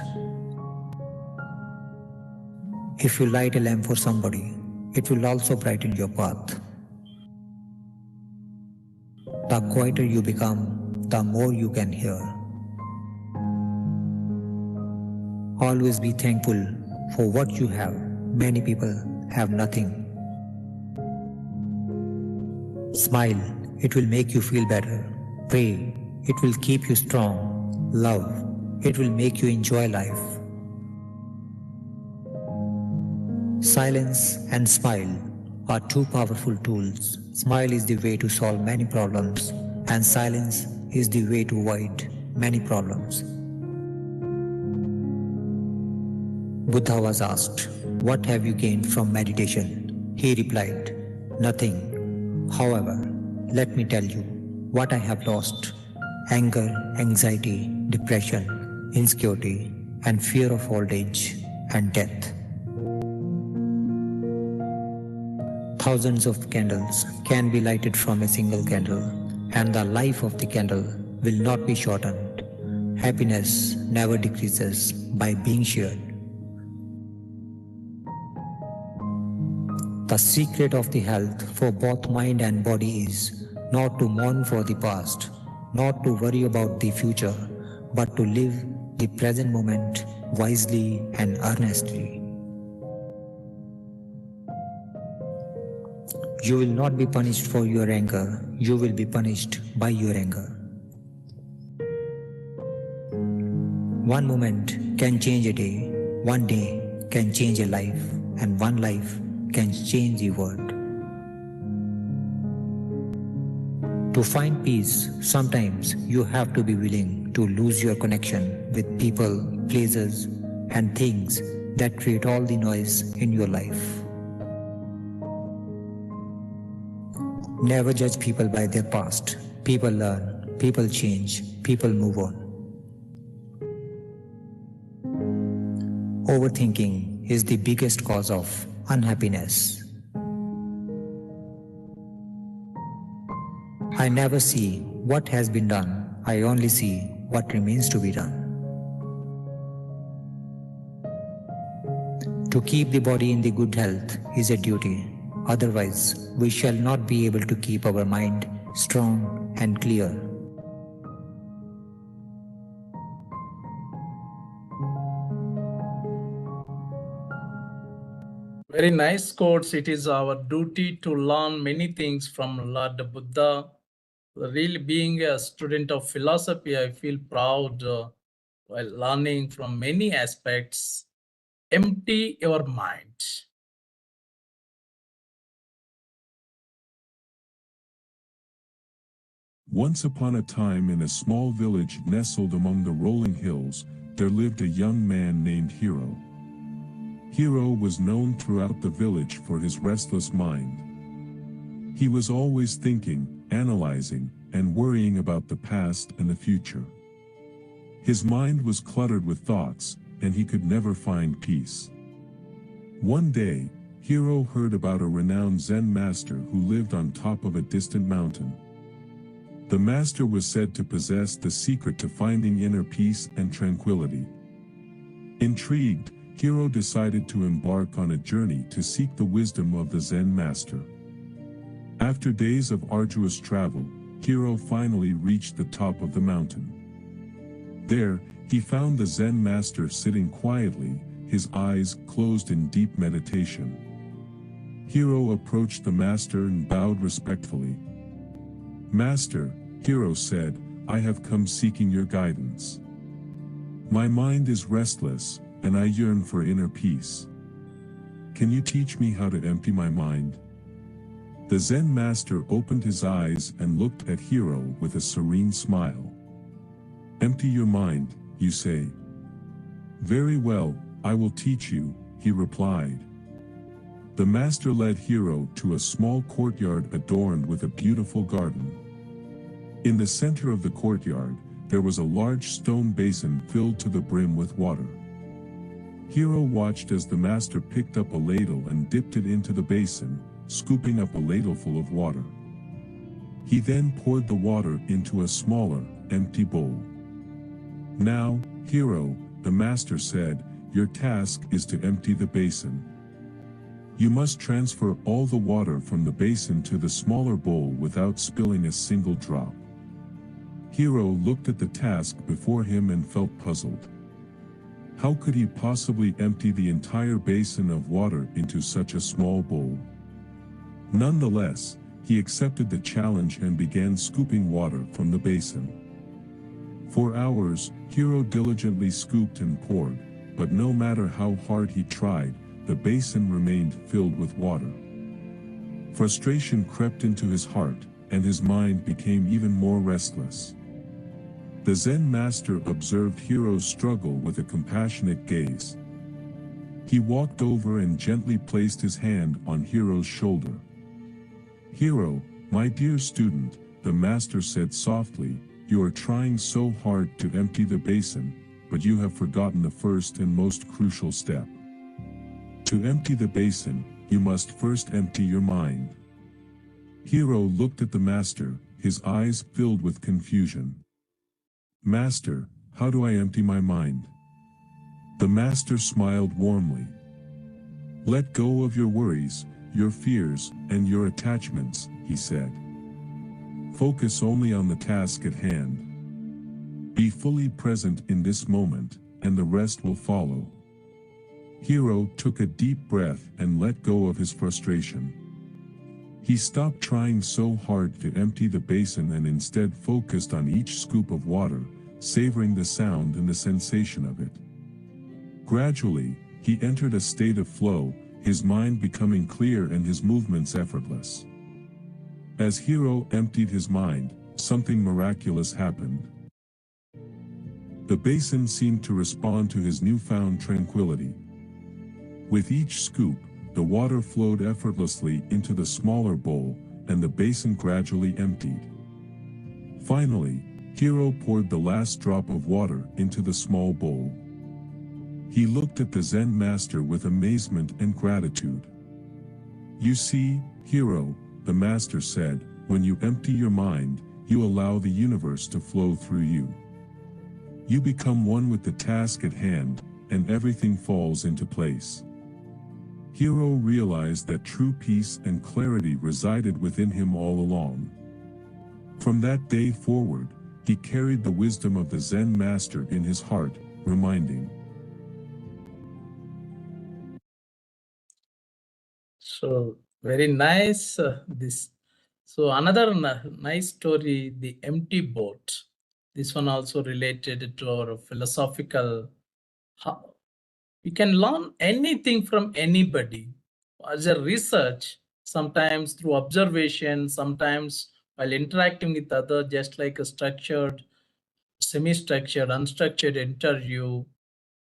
If you light a lamp for somebody, it will also brighten your path. The quieter you become, the more you can hear. Always be thankful for what you have. Many people have nothing. Smile, it will make you feel better. Pray, it will keep you strong. Love, it will make you enjoy life. Silence and smile are two powerful tools. Smile is the way to solve many problems, and silence is the way to avoid many problems. Buddha was asked, "What have you gained from meditation?" He replied, "Nothing. However, let me tell you what I have lost: anger, anxiety, depression, insecurity, and fear of old age and death." Thousands of candles can be lighted from a single candle, and the life of the candle will not be shortened. Happiness never decreases by being shared. The secret of the health for both mind and body is not to mourn for the past, not to worry about the future, but to live the present moment wisely and earnestly. You will not be punished for your anger, you will be punished by your anger. One moment can change a day, one day can change a life, and one life can change the world. To find peace, sometimes you have to be willing to lose your connection with people, places, and things that create all the noise in your life. Never judge people by their past. People learn, people change, people move on. Overthinking is the biggest cause of unhappiness. I never see what has been done, I only see what remains to be done. To keep the body in the good health is a duty. Otherwise, we shall not be able to keep our mind strong and clear. Very nice quotes. It is our duty to learn many things from Lord Buddha. Really, being a student of philosophy, I feel proud while learning from many aspects. Empty your mind. Once upon a time, in a small village nestled among the rolling hills, there lived a young man named Hiro. Hiro was known throughout the village for his restless mind. He was always thinking, analyzing, and worrying about the past and the future. His mind was cluttered with thoughts, and he could never find peace. One day, Hiro heard about a renowned Zen master who lived on top of a distant mountain. The master was said to possess the secret to finding inner peace and tranquility. Intrigued, Hiro decided to embark on a journey to seek the wisdom of the Zen master. After days of arduous travel, Hiro finally reached the top of the mountain. There, he found the Zen master sitting quietly, his eyes closed in deep meditation. Hiro approached the master and bowed respectfully. "Master," Hiro said, "I have come seeking your guidance. My mind is restless, and I yearn for inner peace. Can you teach me how to empty my mind?" The Zen master opened his eyes and looked at Hiro with a serene smile. "Empty your mind, you say? Very well, I will teach you," he replied. The master led Hiro to a small courtyard adorned with a beautiful garden. In the center of the courtyard, there was a large stone basin filled to the brim with water. Hiro watched as the master picked up a ladle and dipped it into the basin, scooping up a ladleful of water. He then poured the water into a smaller, empty bowl. "Now, Hiro," the master said, "your task is to empty the basin. You must transfer all the water from the basin to the smaller bowl without spilling a single drop." Hiro looked at the task before him and felt puzzled. How could he possibly empty the entire basin of water into such a small bowl? Nonetheless, he accepted the challenge and began scooping water from the basin. For hours, Hiro diligently scooped and poured, but no matter how hard he tried, the basin remained filled with water. Frustration crept into his heart, and his mind became even more restless. The Zen master observed Hiro's struggle with a compassionate gaze. He walked over and gently placed his hand on Hiro's shoulder. "Hiro, my dear student," the master said softly, "you are trying so hard to empty the basin, but you have forgotten the first and most crucial step. To empty the basin, you must first empty your mind." Hiro looked at the master, his eyes filled with confusion. "Master, how do I empty my mind?" The master smiled warmly. "Let go of your worries, your fears, and your attachments," he said. "Focus only on the task at hand. Be fully present in this moment, and the rest will follow." Hiro took a deep breath and let go of his frustration. He stopped trying so hard to empty the basin and instead focused on each scoop of water, savoring the sound and the sensation of it. Gradually, he entered a state of flow, his mind becoming clear and his movements effortless. As Hiro emptied his mind, something miraculous happened. The basin seemed to respond to his newfound tranquility. With each scoop, the water flowed effortlessly into the smaller bowl, and the basin gradually emptied. Finally, Hiro poured the last drop of water into the small bowl. He looked at the Zen master with amazement and gratitude. "You see, Hiro," the master said, "when you empty your mind, you allow the universe to flow through you. You become one with the task at hand, and everything falls into place." Hiro realized that true peace and clarity resided within him all along. From that day forward, he carried the wisdom of the Zen master in his heart, reminding. So very nice. So another nice story, the empty boat. This one also related to our philosophical. You can learn anything from anybody. As a research, sometimes through observation, sometimes while interacting with others, just like a structured, semi-structured, unstructured interview,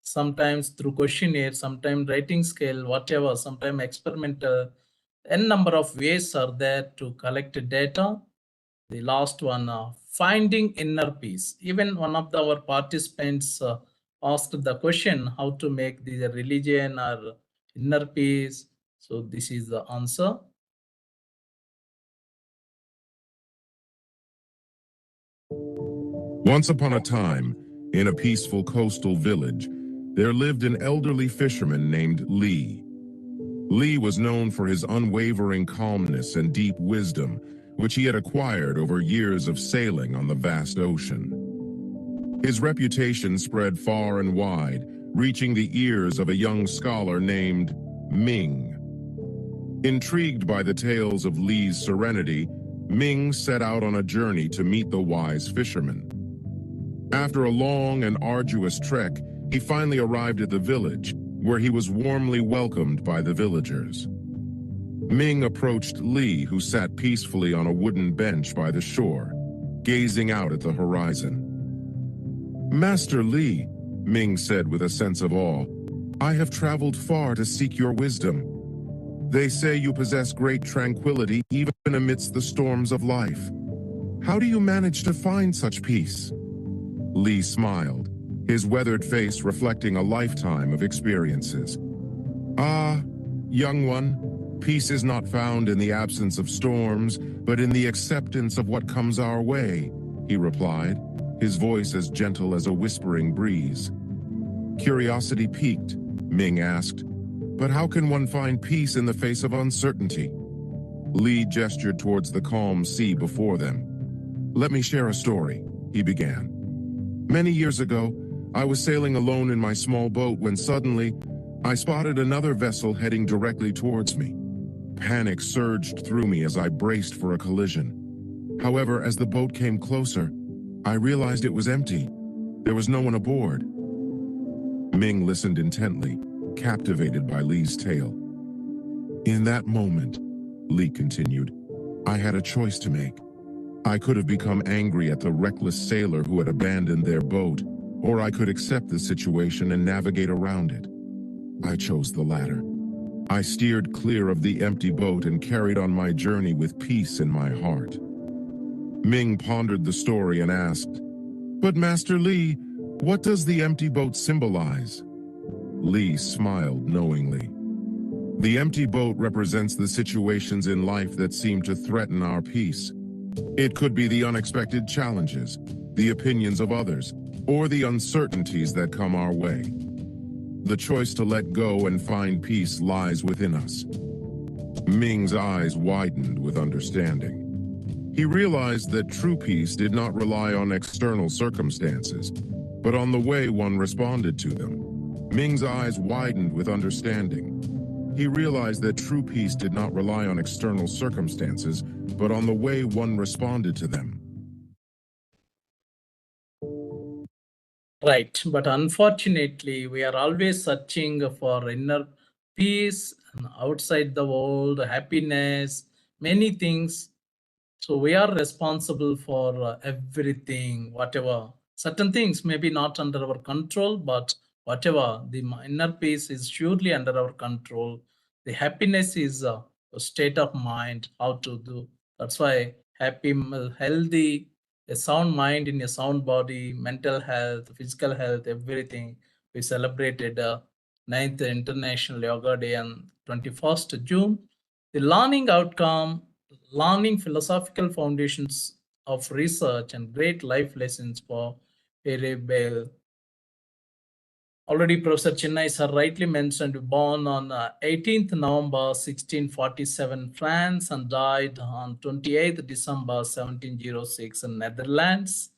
sometimes through questionnaire, sometimes writing scale, whatever, sometimes experimental. N number of ways are there to collect data. The last one, finding inner peace. Even one of our participants asked the question how to make the religion or inner peace. So this is the answer. Once upon a time, in a peaceful coastal village, there lived an elderly fisherman named Lee. Lee was known for his unwavering calmness and deep wisdom, which he had acquired over years of sailing on the vast ocean. His reputation spread far and wide, reaching the ears of a young scholar named Ming. Intrigued by the tales of Lee's serenity, Ming set out on a journey to meet the wise fisherman. After a long and arduous trek, he finally arrived at the village, where he was warmly welcomed by the villagers. Ming approached Lee, who sat peacefully on a wooden bench by the shore, gazing out at the horizon. "Master Lee," Ming said with a sense of awe, "I have traveled far to seek your wisdom. They say you possess great tranquility even amidst the storms of life. How do you manage to find such peace?" Lee smiled, his weathered face reflecting a lifetime of experiences. Ah, young one, peace is not found in the absence of storms, but in the acceptance of what comes our way, he replied, his voice as gentle as a whispering breeze. Curiosity piqued, Ming asked, but how can one find peace in the face of uncertainty? Lee gestured towards the calm sea before them. Let me share a story, he began. Many years ago, I was sailing alone in my small boat when suddenly, I spotted another vessel heading directly towards me. Panic surged through me as I braced for a collision. However, as the boat came closer, I realized it was empty. There was no one aboard. Ming listened intently, captivated by Lee's tale. In that moment, Lee continued, I had a choice to make. I could have become angry at the reckless sailor who had abandoned their boat, or I could accept the situation and navigate around it. I chose the latter. I steered clear of the empty boat and carried on my journey with peace in my heart. Ming pondered the story and asked, but Master Lee, what does the empty boat symbolize? Lee smiled knowingly. The empty boat represents the situations in life that seem to threaten our peace. It could be the unexpected challenges, the opinions of others, or the uncertainties that come our way. The choice to let go and find peace lies within us. Ming's eyes widened with understanding. He realized that true peace did not rely on external circumstances, but on the way one responded to them. Ming's eyes widened with understanding. He realized that true peace did not rely on external circumstances, but on the way one responded to them. Right, but unfortunately, we are always searching for inner peace and outside the world, happiness, many things. So we are responsible for everything, whatever. Certain things may be not under our control, but whatever, the inner peace is surely under our control. The happiness is a state of mind, how to do. That's why happy, healthy, a sound mind in a sound body, mental health, physical health, everything. We celebrated 9th International Yoga Day on 21st June. The learning outcome, learning philosophical foundations of research and great life lessons for Pierre Bayle. Already Professor Chennai sir rightly mentioned, born on 18th November 1647 France and died on 28th December 1706 in Netherlands.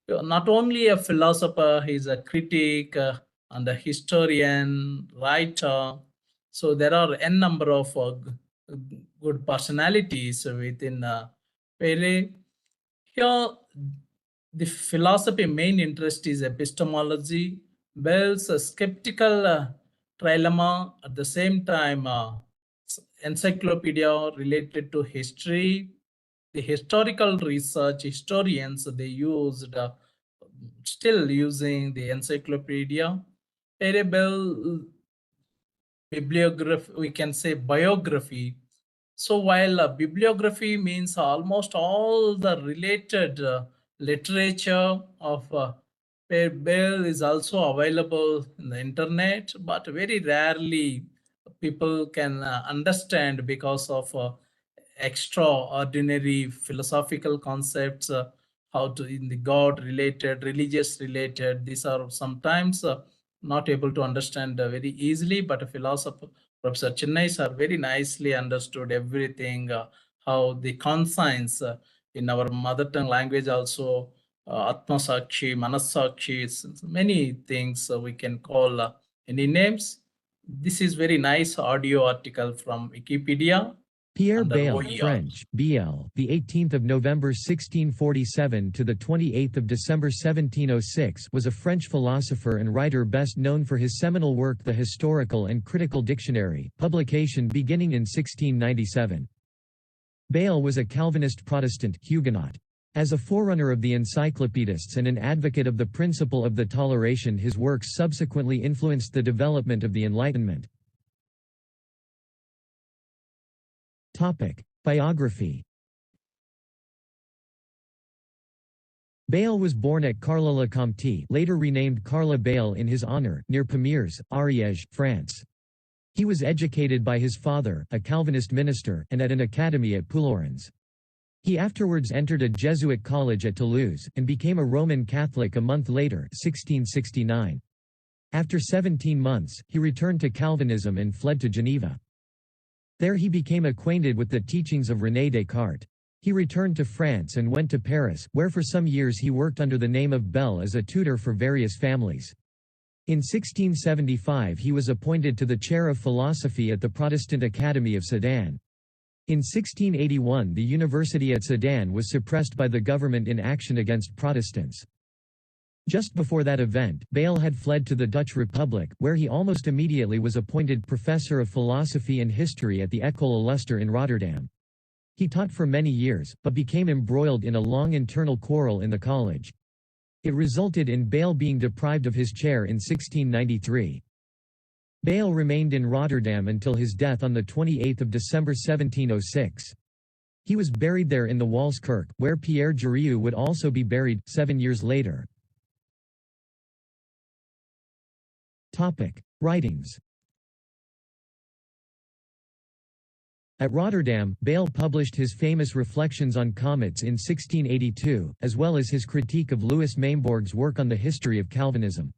Not only a philosopher, he is a critic and a historian, writer. So there are n number of good personalities within Pele. Here, the philosophy main interest is epistemology. Bell's skeptical trilemma, at the same time encyclopedia related to history. The historical research historians, they used still using the encyclopedia. Bell bibliography, we can say biography. So while bibliography means almost all the related literature of Pierre Bayle is also available in the internet, but very rarely people can understand because of extraordinary philosophical concepts, how to in the God related, religious related. These are sometimes not able to understand very easily, but a philosopher, Professor Chennai sir, very nicely understood everything, how the conscience in our mother tongue language also, Atma Sakshi, Manasakshi, many things we can call any names. This is very nice audio article from Wikipedia. Pierre Bayle, OER. French, BL, the 18th of November 1647 to the 28th of December 1706, was a French philosopher and writer best known for his seminal work The Historical and Critical Dictionary, publication beginning in 1697. Bayle was a Calvinist Protestant Huguenot. As a forerunner of the encyclopedists and an advocate of the principle of the toleration, his works subsequently influenced the development of the Enlightenment. Biography. Bayle was born at Carla-le-Comte, later renamed Carla Bayle in his honor, near Pamiers, Ariège, France. He was educated by his father, a Calvinist minister, and at an academy at Ploerens. He afterwards entered a Jesuit college at Toulouse, and became a Roman Catholic a month later 1669. After 17 months, he returned to Calvinism and fled to Geneva. There he became acquainted with the teachings of René Descartes. He returned to France and went to Paris, where for some years he worked under the name of Bayle as a tutor for various families. In 1675 he was appointed to the chair of philosophy at the Protestant Academy of Sedan. In 1681 the university at Sedan was suppressed by the government in action against Protestants. Just before that event, Bayle had fled to the Dutch Republic, where he almost immediately was appointed professor of philosophy and history at the École Illustre in Rotterdam. He taught for many years, but became embroiled in a long internal quarrel in the college. It resulted in Bayle being deprived of his chair in 1693. Bayle remained in Rotterdam until his death on 28 December 1706. He was buried there in the Walskirk, where Pierre Bayle would also be buried, 7 years later. Writings. At Rotterdam, Bayle published his famous Reflections on Comets in 1682, as well as his critique of Louis Maimbourg's work on the history of Calvinism.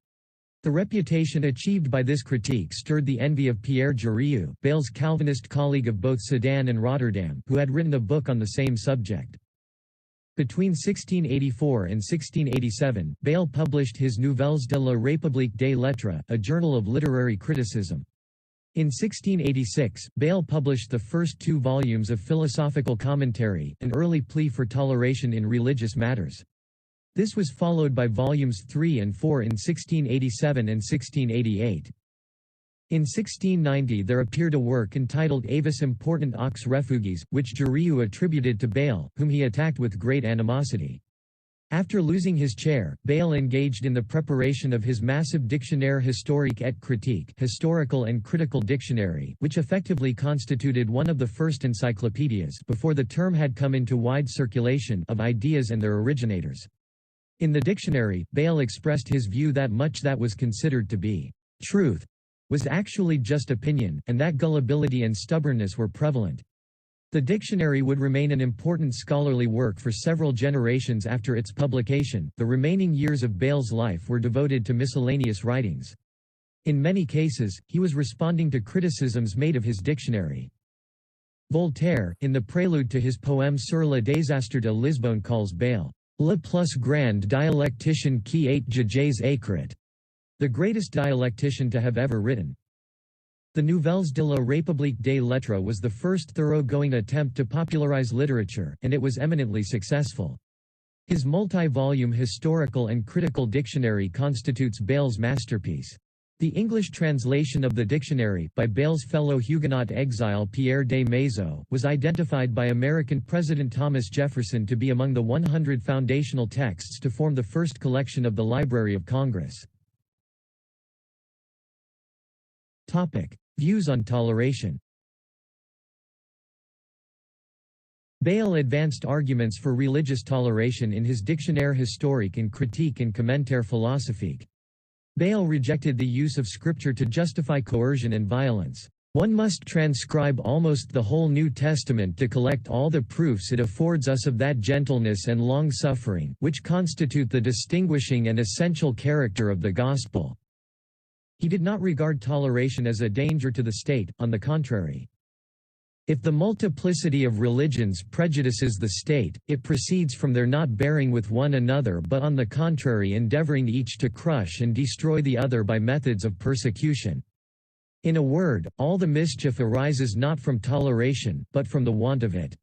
The reputation achieved by this critique stirred the envy of Pierre Bayle, Bayle's Calvinist colleague of both Sedan and Rotterdam, who had written a book on the same subject. Between 1684 and 1687, Bayle published his Nouvelles de la République des Lettres, a journal of literary criticism. In 1686, Bayle published the first 2 volumes of philosophical commentary, an early plea for toleration in religious matters. This was followed by volumes 3 and 4 in 1687 and 1688. In 1690 there appeared a work entitled Avis Important aux Refuges, which Bayle attributed to Bayle, whom he attacked with great animosity. After losing his chair, Bayle engaged in the preparation of his massive Dictionnaire historique et critique, historical and critical dictionary, which effectively constituted one of the first encyclopedias before the term had come into wide circulation of ideas and their originators. In the dictionary, Bayle expressed his view that much that was considered to be truth was actually just opinion, and that gullibility and stubbornness were prevalent. The dictionary would remain an important scholarly work for several generations after its publication. The remaining years of Bayle's life were devoted to miscellaneous writings. In many cases, he was responding to criticisms made of his dictionary. Voltaire, in the prelude to his poème Sur le désastre de Lisbonne, calls Bayle le plus grand dialecticien qui ait jamais écrit, the greatest dialectician to have ever written. The Nouvelles de la République des Lettres was the first thoroughgoing attempt to popularize literature, and it was eminently successful. His multi-volume historical and critical dictionary constitutes Bayle's masterpiece. The English translation of the dictionary, by Bayle's fellow Huguenot exile Pierre des Maizeaux, was identified by American President Thomas Jefferson to be among the 100 foundational texts to form the first collection of the Library of Congress. Views on toleration. Bayle advanced arguments for religious toleration in his Dictionnaire historique and critique and commentaire philosophique. Bayle rejected the use of scripture to justify coercion and violence. One must transcribe almost the whole New Testament to collect all the proofs it affords us of that gentleness and long-suffering, which constitute the distinguishing and essential character of the Gospel. He did not regard toleration as a danger to the state, on the contrary. If the multiplicity of religions prejudices the state, it proceeds from their not bearing with one another but on the contrary endeavoring each to crush and destroy the other by methods of persecution. In a word, all the mischief arises not from toleration, but from the want of it.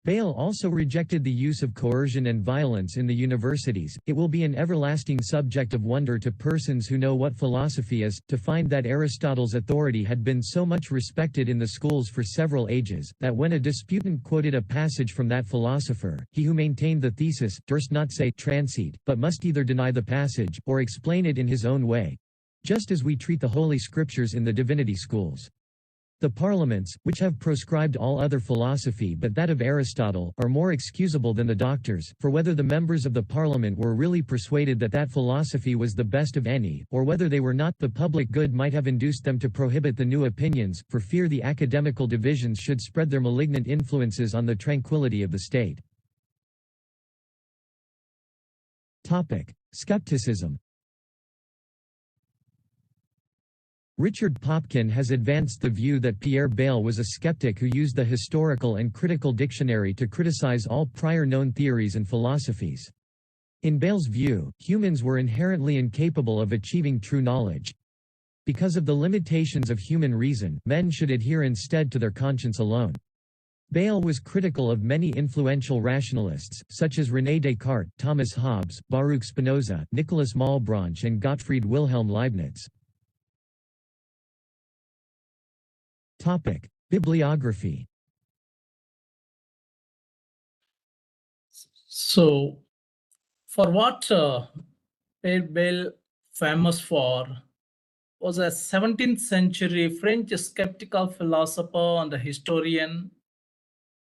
Bayle also rejected the use of coercion and violence in the universities. It will be an everlasting subject of wonder to persons who know what philosophy is, to find that Aristotle's authority had been so much respected in the schools for several ages, that when a disputant quoted a passage from that philosopher, he who maintained the thesis, durst not say transit, but must either deny the passage, or explain it in his own way, just as we treat the Holy Scriptures in the divinity schools. The parliaments, which have proscribed all other philosophy but that of Aristotle, are more excusable than the doctors, for whether the members of the parliament were really persuaded that that philosophy was the best of any, or whether they were not, the public good might have induced them to prohibit the new opinions, for fear the academical divisions should spread their malignant influences on the tranquility of the state. Skepticism. Richard Popkin has advanced the view that Pierre Bayle was a skeptic who used the historical and critical dictionary to criticize all prior known theories and philosophies. In Bayle's view, humans were inherently incapable of achieving true knowledge. Because of the limitations of human reason, men should adhere instead to their conscience alone. Bayle was critical of many influential rationalists, such as René Descartes, Thomas Hobbes, Baruch Spinoza, Nicholas Malebranche and Gottfried Wilhelm Leibniz. Bibliography. So, for what Pierre Bayle famous for was a 17th century French skeptical philosopher and historian.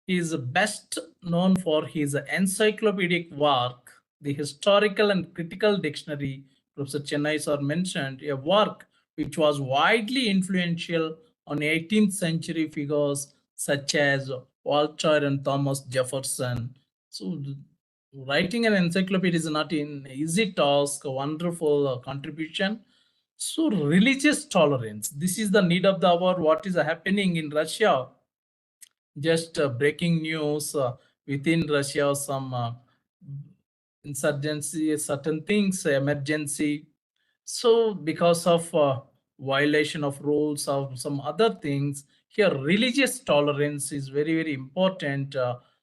He is best known for his encyclopedic work, The Historical and Critical Dictionary. Professor Chennai sir mentioned a work which was widely influential on 18th century figures such as Voltaire and Thomas Jefferson. So writing an encyclopedia is not an easy task, a wonderful contribution. So religious tolerance, this is the need of the hour. What is happening in Russia? Just breaking news within Russia, some insurgency, certain things, emergency. So because of violation of rules of some other things, here religious tolerance is very, very important.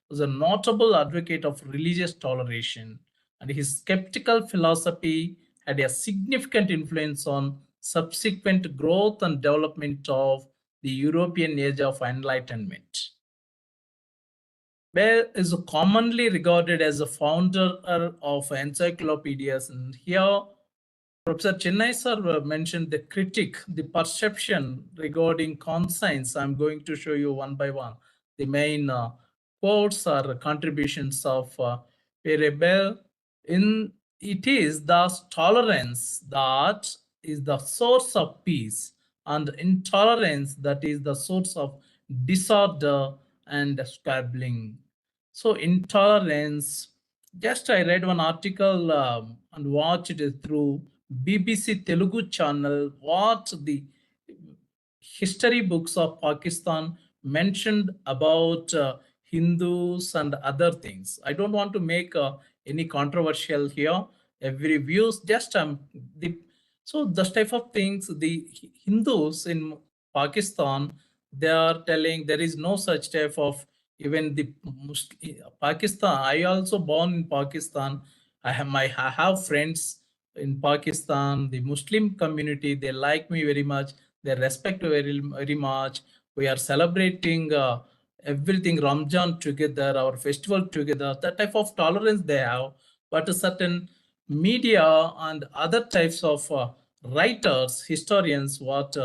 Was a notable advocate of religious toleration, and his skeptical philosophy had a significant influence on subsequent growth and development of the European age of enlightenment. Bayle is commonly regarded as a founder of encyclopedias, and here Professor Chennai sir mentioned the critique, the perception regarding conscience. I'm going to show you one by one the main quotes or contributions of Pierre Bayle. It is thus tolerance that is the source of peace, and intolerance that is the source of disorder and squabbling. So intolerance, just I read one article and watched it through BBC Telugu channel, what the history books of Pakistan mentioned about Hindus and other things. I don't want to make any controversial here. Every views just so this type of things. The Hindus in Pakistan, they are telling there is no such type of even the Pakistan. I also born in Pakistan. I have friends in Pakistan. The Muslim community, they like me very much. They respect very, very much. We are celebrating everything Ramjan together, our festival together. That type of tolerance they have. But a certain media and other types of writers, historians, what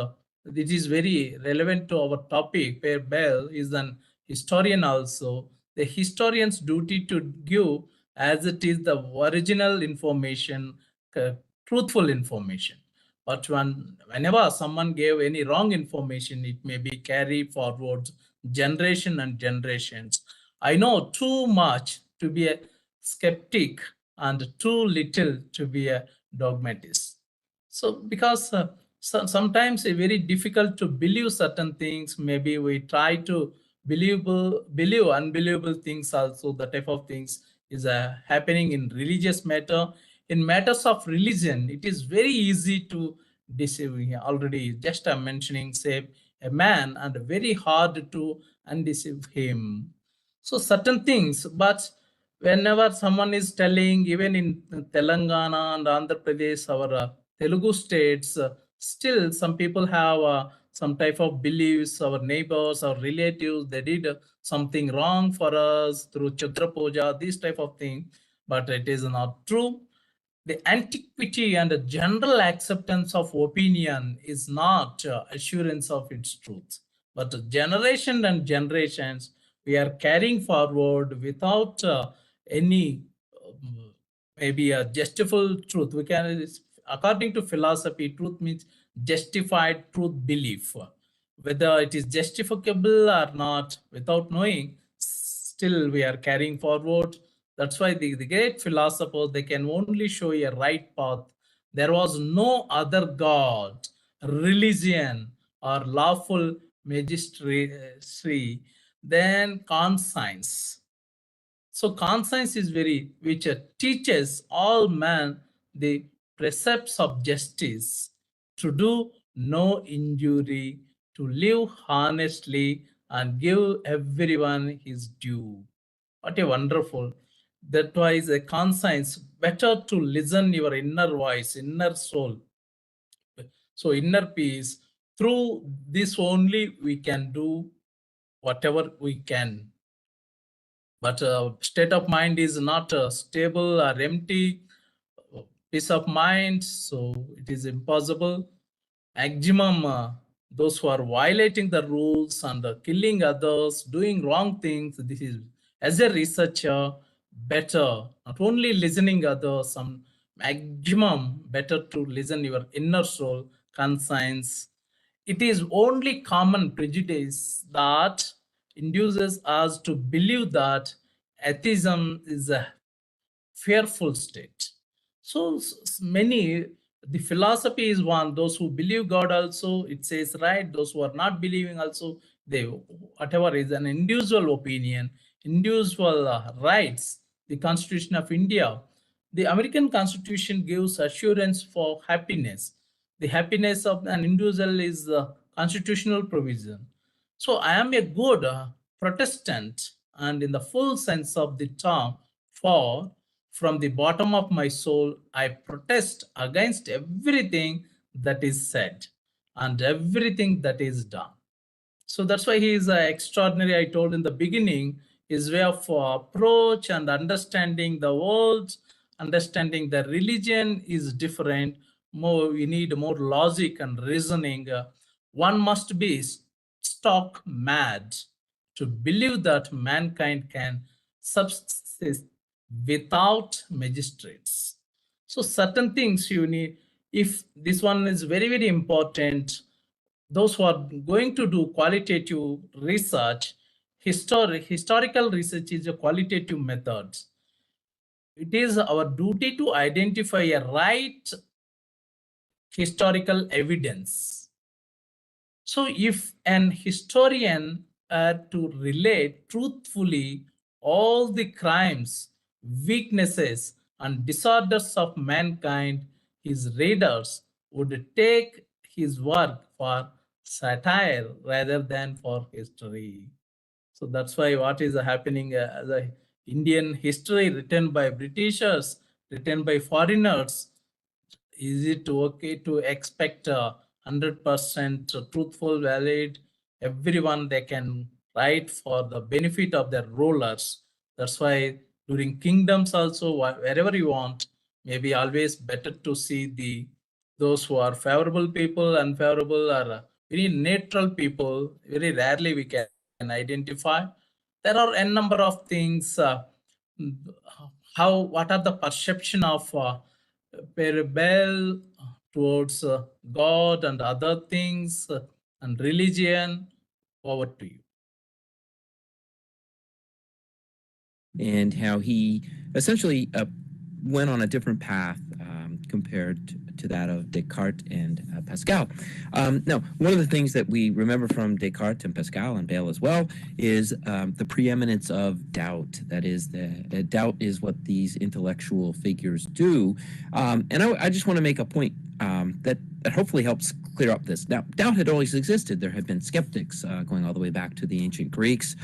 it is very relevant to our topic. Pierre Bayle is an historian also. The historian's duty to give as it is the original information, truthful information. But whenever someone gave any wrong information, it may be carried forward generation and generations. I know too much to be a skeptic and too little to be a dogmatist. So because sometimes it's very difficult to believe certain things, maybe we try to believe unbelievable things also. The type of things is happening in religious matter. In matters of religion, it is very easy to deceive. Already just I'm mentioning, say, a man, and very hard to undeceive him. So certain things, but whenever someone is telling, even in Telangana and Andhra Pradesh, our Telugu states, still some people have some type of beliefs. Our neighbors, our relatives, they did something wrong for us through Chitra Puja, this type of thing, but it is not true. The antiquity and the general acceptance of opinion is not assurance of its truth. but generation and generations, we are carrying forward without any maybe a justifiable truth. We can, according to philosophy, truth means justified truth belief. Whether it is justificable or not, without knowing, still we are carrying forward. That's why the great philosophers, they can only show a right path. There was no other God, religion, or lawful magistracy than conscience. So conscience is very, which teaches all men the precepts of justice, to do no injury, to live honestly, and give everyone his due. What a wonderful. That was a conscience. Better to listen your inner voice, inner soul. So inner peace. Through this only we can do whatever we can. But state of mind is not stable or empty. Peace of mind, so it is impossible. Maximum, those who are violating the rules and killing others, doing wrong things, this is, as a researcher, better not only listening others, some maximum better to listen your inner soul, conscience. It is only common prejudice that induces us to believe that atheism is a fearful state. So many, the philosophy is one. Those who believe God also, it says right. Those who are not believing also, they, whatever is an individual opinion, individual rights. The Constitution of India, the American Constitution gives assurance for happiness. The happiness of an individual is the constitutional provision. So I am a good Protestant, and in the full sense of the term, for from the bottom of my soul, I protest against everything that is said and everything that is done. So that's why he is extraordinary. I told in the beginning, his way of approach and understanding the world, understanding the religion is different. More, we need more logic and reasoning. One must be stark mad to believe that mankind can subsist without magistrates. So certain things you need. If this one is very, very important, those who are going to do qualitative research, historical research is a qualitative method. It is our duty to identify a right historical evidence. So if an historian to relate truthfully all the crimes, weaknesses, and disorders of mankind, his readers would take his work for satire rather than for history. So that's why what is happening, the Indian history written by Britishers, written by foreigners, is it okay to expect 100% truthful, valid? Everyone they can write for the benefit of their rulers. That's why during kingdoms also, wherever you want, maybe always better to see the those who are favorable people, unfavorable, or very neutral people. Very rarely we can identify. There are n number of things. What are the perception of Pierre Bayle towards God and other things and religion? Over to you. And how he essentially went on a different path compared to that of Descartes and Pascal. Now, one of the things that we remember from Descartes and Pascal and Bayle as well is the preeminence of doubt. That is, the doubt is what these intellectual figures do. And I just want to make a point that hopefully helps clear up this. Now, doubt had always existed. There had been skeptics going all the way back to the ancient Greeks.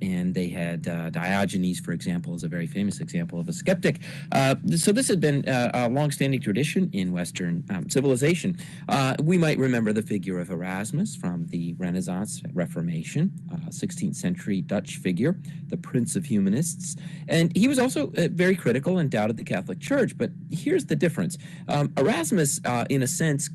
And they had Diogenes, for example, is a very famous example of a skeptic. So this had been a long-standing tradition in Western civilization. We might remember the figure of Erasmus from the Renaissance Reformation, 16th century Dutch figure, the Prince of Humanists. And he was also very critical and doubted the Catholic Church. But here's the difference. Erasmus, in a sense,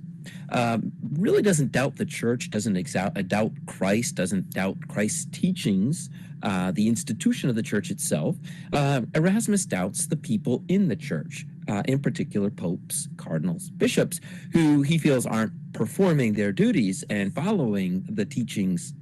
really doesn't doubt the church, doesn't doubt Christ, doesn't doubt Christ's teachings, the institution of the church itself. Erasmus doubts the people in the church, in particular popes, cardinals, bishops, who he feels aren't performing their duties and following the teachings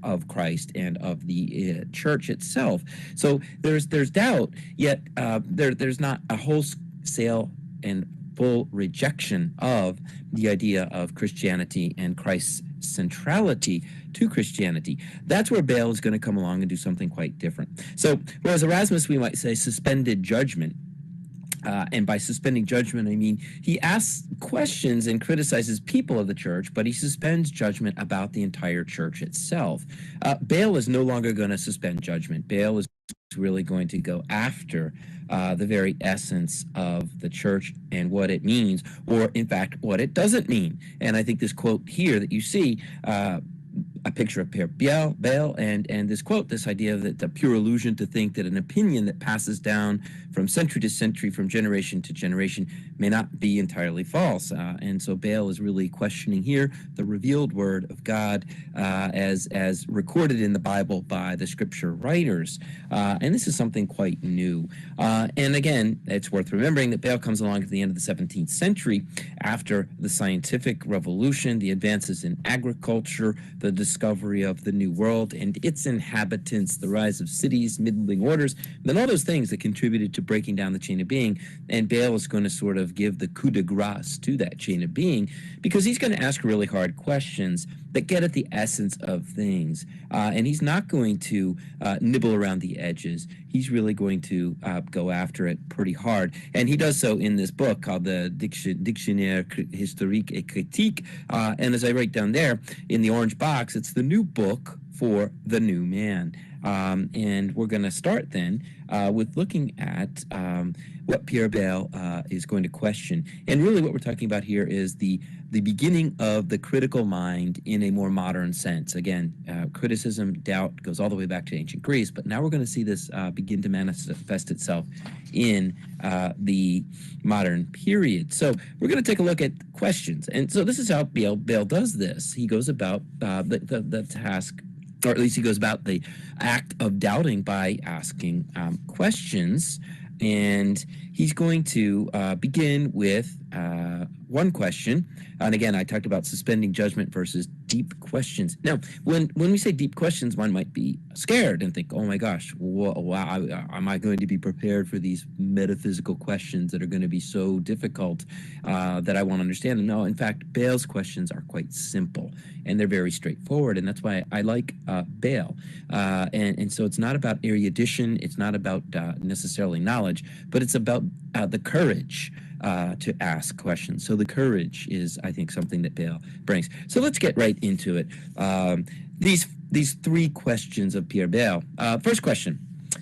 of Christ and of the church itself. So there's doubt, yet there's not a wholesale and full rejection of the idea of Christianity and Christ's centrality to Christianity. That's where Bayle is going to come along and do something quite different. So whereas Erasmus, we might say, suspended judgment, and by suspending judgment, I mean he asks questions and criticizes people of the church, but he suspends judgment about the entire church itself. Bayle is no longer going to suspend judgment. Bayle is really going to go after the very essence of the church and what it means, or in fact, what it doesn't mean. And I think this quote here that you see, a picture of Pierre Bayle, and this quote, this idea that the pure illusion to think that an opinion that passes down from century to century, from generation to generation, may not be entirely false. And so Bayle is really questioning here the revealed word of God as recorded in the Bible by the scripture writers. And this is something quite new. And again, it's worth remembering that Bayle comes along at the end of the 17th century, after the scientific revolution, the advances in agriculture, the discovery of the New World and its inhabitants, the rise of cities, middling orders, then all those things that contributed to breaking down the chain of being. And Bayle is going to sort of give the coup de grace to that chain of being, because he's going to ask really hard questions that get at the essence of things. And he's not going to nibble around the edges. He's really going to go after it pretty hard. And he does so in this book called the Dictionnaire Historique et Critique. And as I write down there in the orange box, it's the new book for the new man. And we're going to start then with looking at what Pierre Bayle is going to question. And really what we're talking about here is the beginning of the critical mind in a more modern sense. Again, criticism, doubt goes all the way back to ancient Greece, but now we're going to see this begin to manifest itself in the modern period. So we're going to take a look at questions. And so this is how Bayle does this. He goes about the task, or at least he goes about the act of doubting by asking questions. And he's going to begin with one question. And again, I talked about suspending judgment versus deep questions. Now, when we say deep questions, one might be scared and think, oh my gosh, wow, am I going to be prepared for these metaphysical questions that are going to be so difficult that I won't understand them? No, in fact, Bayle's questions are quite simple and they're very straightforward. And that's why I like Bayle. And so it's not about erudition. It's not about necessarily knowledge, but it's about the courage to ask questions. So the courage is, I think, something that Bayle brings. So let's get right into it. These three questions of Pierre Bayle. First question.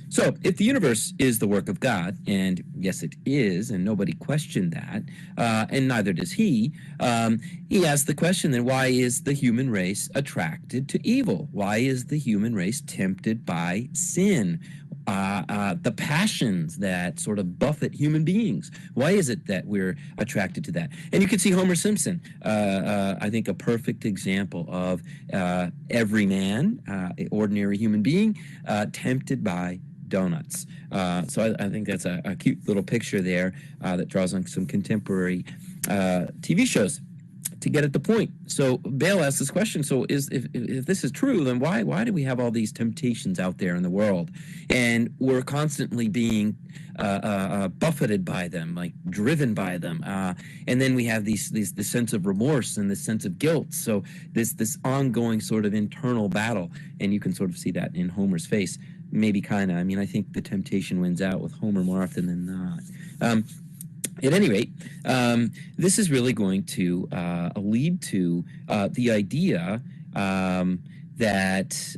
So if the universe is the work of God, and yes, it is, and nobody questioned that, and neither does he asks the question, then why is the human race attracted to evil? Why is the human race tempted by sin? The passions that sort of buffet human beings. Why is it that we're attracted to that? And you can see Homer Simpson, I think a perfect example of every man, ordinary human being, tempted by donuts. So I think that's a cute little picture there that draws on some contemporary TV shows to get at the point. So Bayle asks this question, so if this is true, then why do we have all these temptations out there in the world? And we're constantly being buffeted by them, like driven by them. And then we have this sense of remorse and this sense of guilt. So this ongoing sort of internal battle. And you can sort of see that in Homer's face, maybe kind of. I mean, I think the temptation wins out with Homer more often than not. At any rate, this is really going to lead to the idea that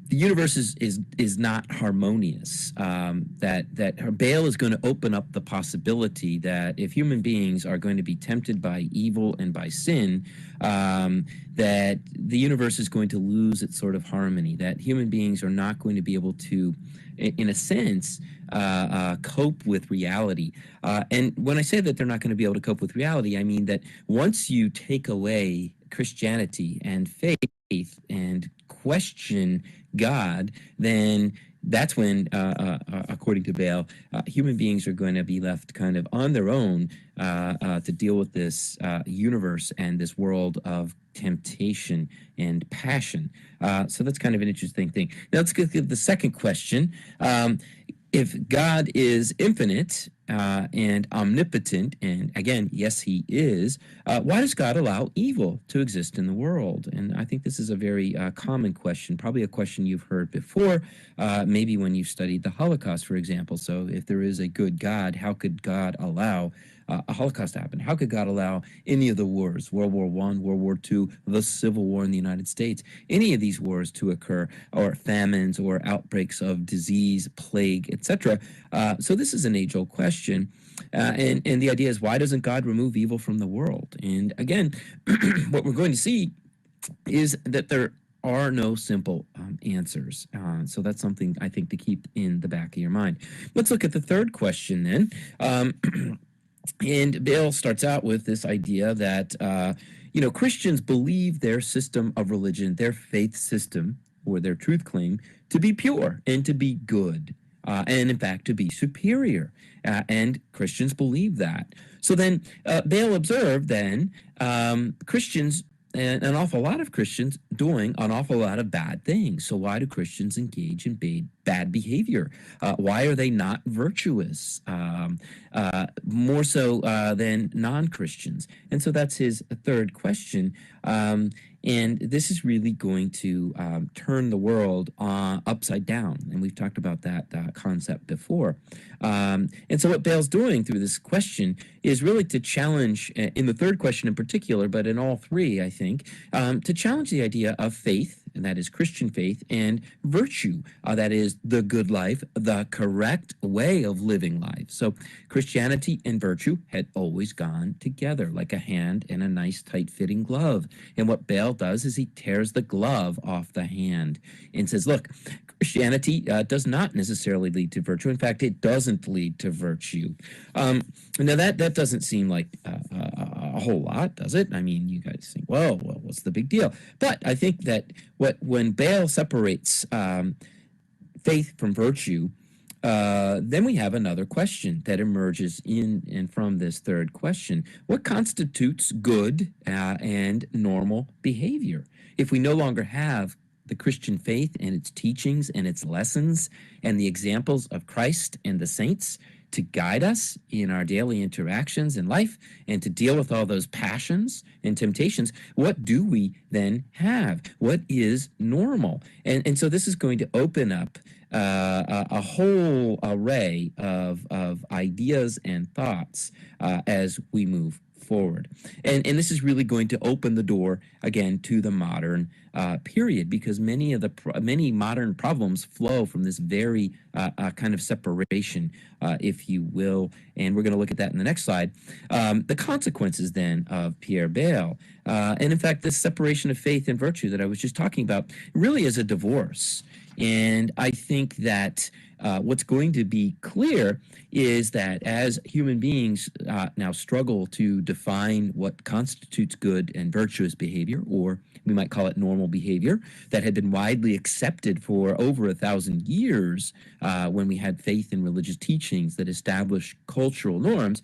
the universe is not harmonious. That Bayle is going to open up the possibility that if human beings are going to be tempted by evil and by sin, that the universe is going to lose its sort of harmony. That human beings are not going to be able to, in a sense, cope with reality. And when I say that they're not going to be able to cope with reality, I mean that once you take away Christianity and faith and question God, then that's when, according to Bayle, human beings are going to be left kind of on their own to deal with this universe and this world of temptation and passion. So that's kind of an interesting thing. Now let's get to the second question. If God is infinite and omnipotent, and again, yes, he is, why does God allow evil to exist in the world? And I think this is a very common question, probably a question you've heard before, maybe when you've studied the Holocaust, for example. So if there is a good God, how could God allow a Holocaust to happen? How could God allow any of the wars, World War I, World War II, the Civil War in the United States, any of these wars to occur, or famines or outbreaks of disease, plague, etc.? So this is an age-old question. And the idea is, why doesn't God remove evil from the world? And again, what we're going to see is that there are no simple answers. So that's something I think to keep in the back of your mind. Let's look at the third question then. And Bayle starts out with this idea that, Christians believe their system of religion, their faith system, or their truth claim, to be pure and to be good, and in fact to be superior. And Christians believe that. So then Bayle observed then Christians, and an awful lot of Christians, doing an awful lot of bad things. So why do Christians engage in bad behavior? Why are they not virtuous, more so than non-Christians? And so that's his third question. And this is really going to turn the world upside down. And we've talked about that concept before. And so what Bayle's doing through this question is really to challenge, in the third question in particular, but in all three, I think, to challenge the idea of faith, and that is Christian faith, and virtue, that is the good life, the correct way of living life. So Christianity and virtue had always gone together like a hand and a nice tight-fitting glove. And what Bayle does is he tears the glove off the hand and says, look, Christianity does not necessarily lead to virtue. In fact, it doesn't lead to virtue. Now that doesn't seem like a whole lot, does it? I mean, you guys think, well, what's the big deal? But I think that when Bayle separates faith from virtue, then we have another question that emerges in and from this third question. What constitutes good and normal behavior? If we no longer have the Christian faith and its teachings and its lessons and the examples of Christ and the saints to guide us in our daily interactions in life and to deal with all those passions and temptations, what do we then have? What is normal? And so this is going to open up a whole array of ideas and thoughts as we move forward. And this is really going to open the door again to the modern period, because many modern problems flow from this very kind of separation, if you will. And we're going to look at that in the next slide. The consequences then of Pierre Bayle. And in fact, this separation of faith and virtue that I was just talking about really is a divorce. And I think that what's going to be clear is that as human beings now struggle to define what constitutes good and virtuous behavior, or we might call it normal behavior, that had been widely accepted for over 1,000 years when we had faith in religious teachings that established cultural norms,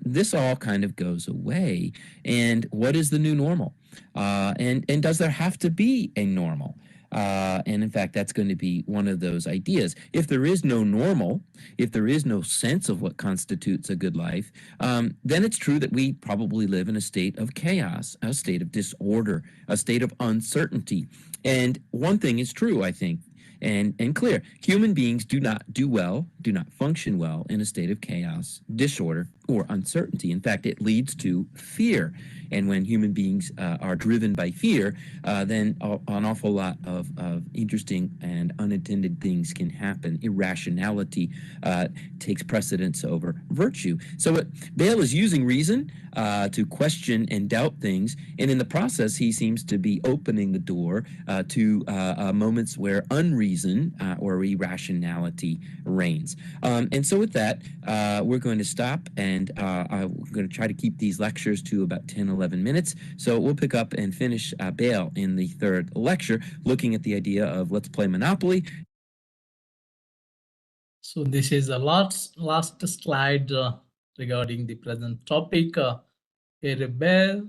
this all kind of goes away. And what is the new normal? And does there have to be a normal? And in fact, that's going to be one of those ideas. If there is no normal, if there is no sense of what constitutes a good life, then it's true that we probably live in a state of chaos, a state of disorder, a state of uncertainty. And one thing is true, I think, and clear. Human beings do not function well in a state of chaos, disorder, or uncertainty. In fact, it leads to fear. And when human beings are driven by fear, then an awful lot of interesting and unintended things can happen. Irrationality takes precedence over virtue. So Bayle is using reason to question and doubt things, and in the process, he seems to be opening the door to moments where unreason or irrationality reigns. And so with that, we're going to stop, and we're going to try to keep these lectures to about 10, 11 minutes. So we'll pick up and finish Bayle in the third lecture, looking at the idea of let's play Monopoly. So this is the last slide regarding the present topic. Pierre Bayle.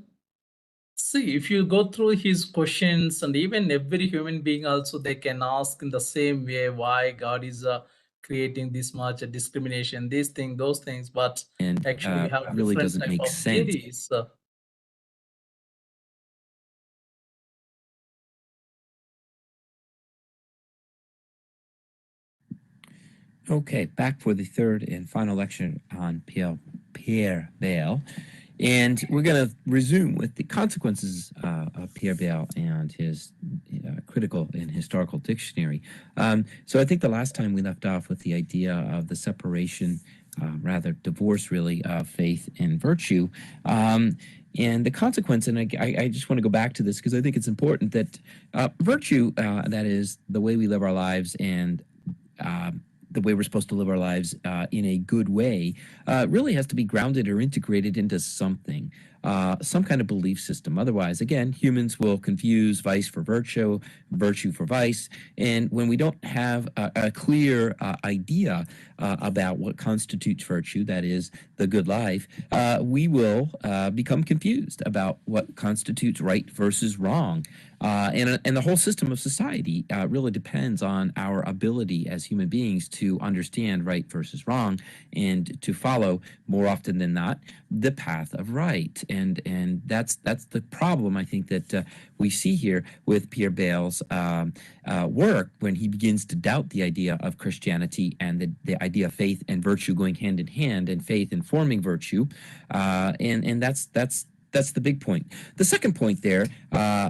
See, if you go through his questions, and even every human being also, they can ask in the same way why God is creating this much discrimination, this thing, those things, but actually we have really different doesn't type make of sense. theories. Okay, back for the third and final lecture on Pierre Bayle. And we're going to resume with the consequences of Pierre Bayle and his critical and historical dictionary. So I think the last time we left off with the idea of the separation, rather divorce really, of faith and virtue. And the consequence, and I just want to go back to this because I think it's important that virtue, that is the way we live our lives and the way we're supposed to live our lives in a good way, really has to be grounded or integrated into something, some kind of belief system. Otherwise, again, humans will confuse vice for virtue, virtue for vice. And when we don't have a clear idea about what constitutes virtue, that is the good life, we will become confused about what constitutes right versus wrong. And the whole system of society really depends on our ability as human beings to understand right versus wrong and to follow, more often than not, the path of right. And that's the problem, I think, that we see here with Pierre Bayle's work when he begins to doubt the idea of Christianity and the idea of faith and virtue going hand in hand, and faith informing virtue. And that's the big point. The second point there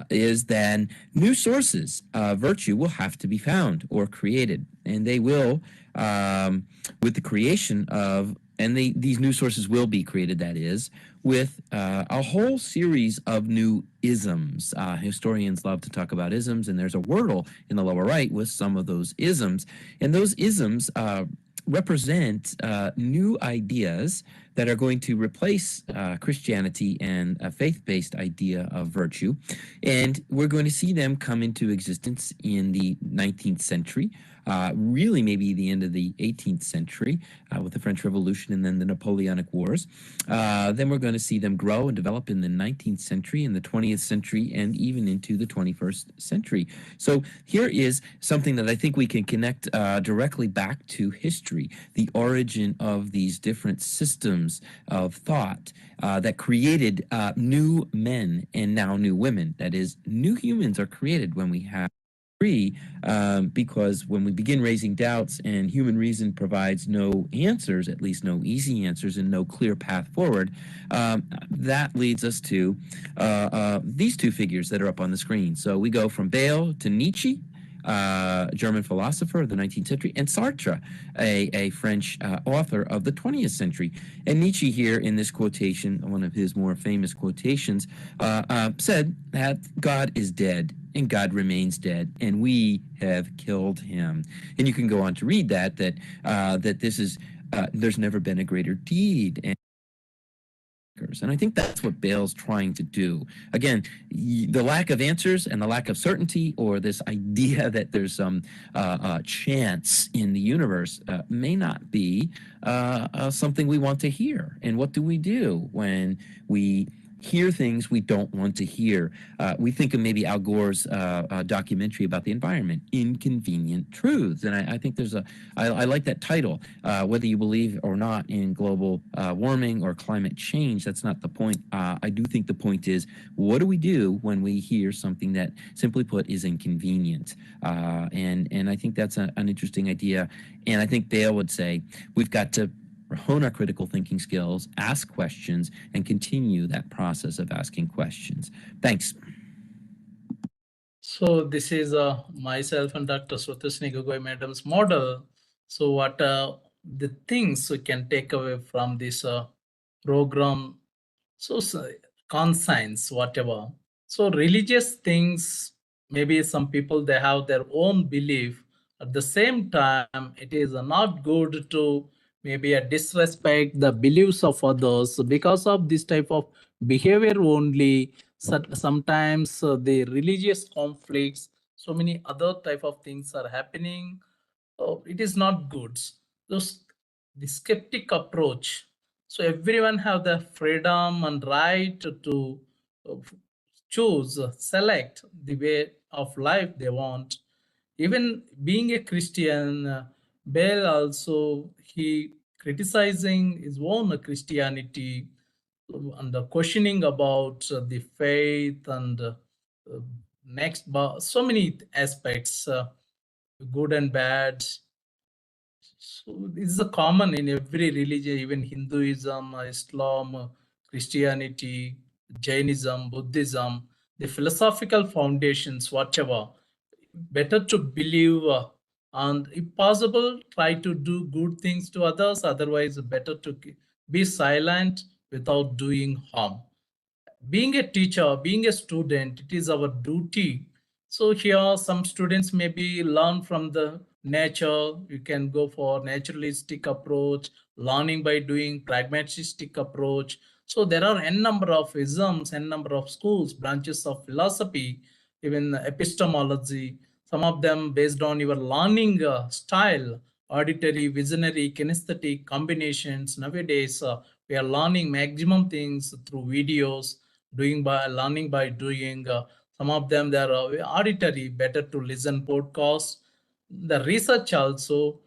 is then new sources of virtue will have to be found or created, and they will, with the creation of, and these new sources will be created, that is, with a whole series of new isms. Historians love to talk about isms, and there's a wordle in the lower right with some of those isms, and those isms represent new ideas that are going to replace Christianity and a faith-based idea of virtue. And we're going to see them come into existence in the 19th century, really maybe the end of the 18th century with the French Revolution and then the Napoleonic Wars. Then we're going to see them grow and develop in the 19th century, in the 20th century, and even into the 21st century. So here is something that I think we can connect directly back to history, the origin of these different systems of thought that created new men and now new women. That is, new humans are created when we have free, because when we begin raising doubts and human reason provides no answers, at least no easy answers and no clear path forward, that leads us to these two figures that are up on the screen. So we go from Bayle to Nietzsche, German philosopher of the 19th century, and Sartre, a French author of the 20th century. And Nietzsche here in this quotation, one of his more famous quotations, said that God is dead and God remains dead, and we have killed him. And you can go on to read that this is, there's never been a greater deed. And I think that's what Bayle's trying to do. Again, the lack of answers and the lack of certainty, or this idea that there's some chance in the universe, may not be something we want to hear. And what do we do when we hear things we don't want to hear. We think of maybe Al Gore's documentary about the environment, Inconvenient Truths. And I think I like that title. Whether you believe or not in global warming or climate change, that's not the point. I do think the point is, what do we do when we hear something that, simply put, is inconvenient? And I think that's an interesting idea. And I think Bayle would say, we've got to hone our critical thinking skills, ask questions, and continue that process of asking questions. Thanks. So this is myself and Dr. Srutasni Gogoi Madam's model. So what the things we can take away from this program? So conscience, whatever. So religious things, maybe some people, they have their own belief. At the same time, it is not good to maybe disrespect the beliefs of others because of this type of behavior only. Sometimes the religious conflicts, so many other type of things are happening. It is not good. The skeptic approach. So everyone have the freedom and right to choose, select the way of life they want. Even being a Christian, Bayle also, he criticizing his own Christianity and questioning about the faith and so many aspects, good and bad. So this is a common in every religion, even Hinduism, Islam, Christianity, Jainism, Buddhism, the philosophical foundations, whatever. Better to believe and if possible, try to do good things to others. Otherwise, better to be silent without doing harm. Being a teacher, being a student, it is our duty. So here some students maybe learn from the nature. You can go for naturalistic approach, learning by doing pragmatistic approach. So there are n number of isms, n number of schools, branches of philosophy, even epistemology, some of them based on your learning style, auditory, visionary, kinesthetic combinations. Nowadays, we are learning maximum things through videos, learning by doing. Some of them, they are auditory, better to listen podcasts. The research also,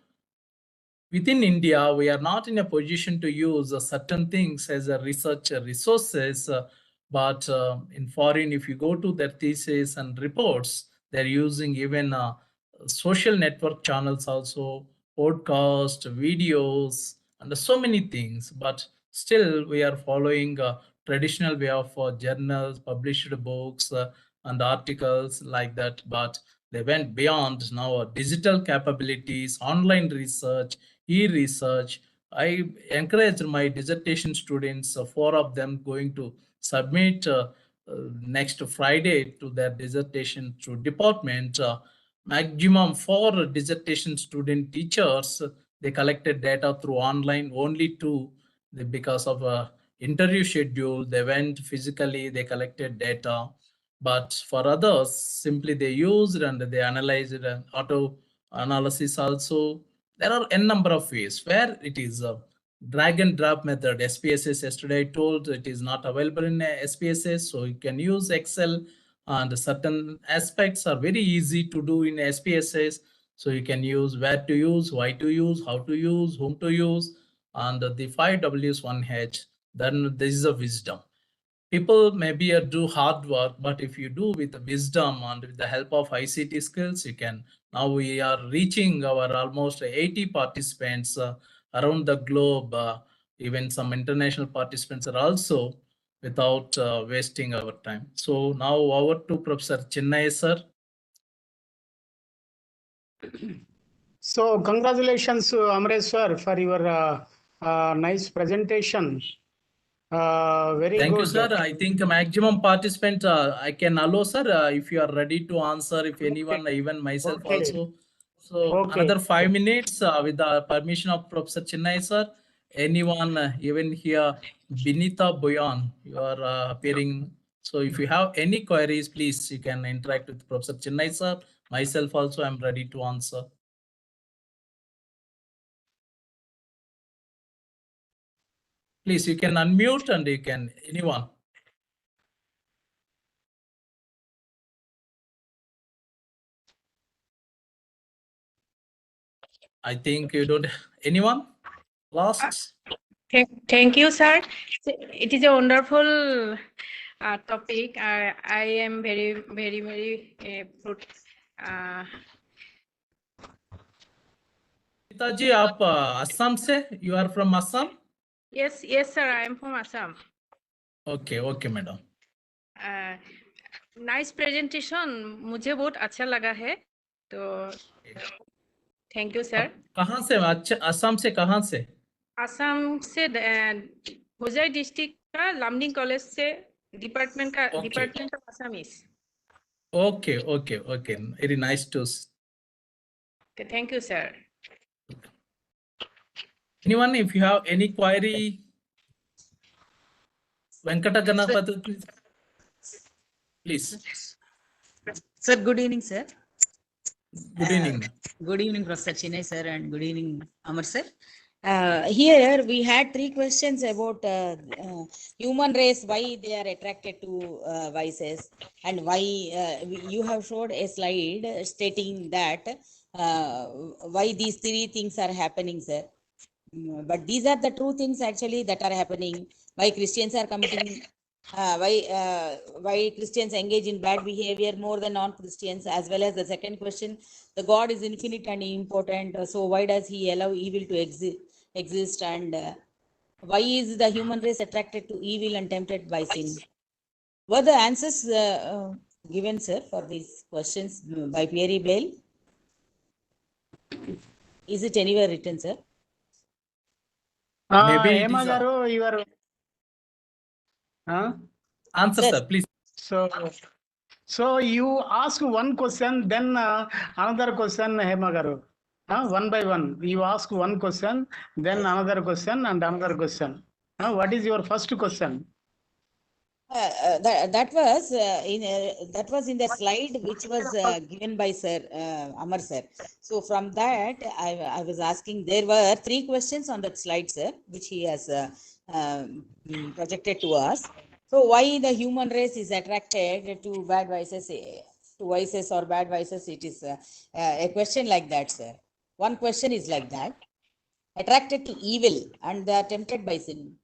within India, we are not in a position to use certain things as a research resources, but in foreign, if you go to their thesis and reports, they're using even social network channels also, podcast, videos, and so many things. But still, we are following a traditional way of journals, published books, and articles like that. But they went beyond now digital capabilities, online research, e-research. I encouraged my dissertation students, 4 of them going to submit next Friday to their dissertation to department. Maximum 4 dissertation student teachers, they collected data through online, only 2. Because of a interview schedule, they went physically, they collected data. But for others, simply they used and they analyzed it, and auto analysis also. There are n number of ways where it is a drag and drop method. SPSS, yesterday I told, it is not available in SPSS, so you can use Excel, and certain aspects are very easy to do in SPSS. So you can use where to use, why to use, how to use, whom to use, and the 5 Ws, 1 H. Then this is a wisdom. People maybe do hard work, but if you do with wisdom and with the help of ICT skills, you can. Now we are reaching our almost 80 participants around the globe. Even some international participants are also, without wasting our time. So now over to Professor Chinnai sir. So congratulations, Amresh sir, for your nice presentation. Very Thank good. you, sir. I think maximum participant I can allow, sir, if you are ready to answer, if anyone, even myself also. So another 5 minutes with the permission of Professor Chinnai, sir. Anyone, even here, Binita Boyan, you are appearing. So if you have any queries, please, you can interact with Professor Chinnai, sir. Myself also, I'm ready to answer. Please, you can unmute and you can, anyone. I think you don't. Anyone? Last? Thank you, sir. It is a wonderful topic. I am very fruit. Pitaji, आप Assam से? You are from Assam? Yes, sir. I am from Assam. Okay, madam. Nice presentation, मुझे बहुत अच्छा लगा है, तो thank you sir. कहाँ से? अच्छा, असम से कहाँ से? असम से होजाई डिस्ट्रिक्ट का लामडिंग कॉलेज से, department of Assamese. Okay. Very nice to. Thank you sir. Anyone, if you have any query, Venkata Ganapati, please. Sir, good evening, sir. Good evening. Good evening, Professor Chinay, sir, and good evening, Amar, sir. Here we had 3 questions about human race, why they are attracted to vices, and why you have showed a slide stating that why these 3 things are happening, sir. But these are the true things actually that are happening. Why Christians are committing, why Christians engage in bad behavior more than non-Christians, as well as the second question, the God is infinite and important. So why does he allow evil to exist, and why is the human race attracted to evil and tempted by sin? Were the answers given, sir, for these questions by Pierre Bayle? Is it anywhere written, sir? Maybe it Hema is garu, you are answer, Sir. sir, please. So you ask one question, then another question, Hema garu. One by one, you ask one question, then another question and another question. What is your first question? That was in the slide which was given by Sir Amar, sir. So from that, I was asking. There were 3 questions on that slide, sir, which he has projected to us. So why the human race is attracted to bad vices, to vices or bad vices? It is a question like that, sir. One question is like that: attracted to evil and they are tempted by sin.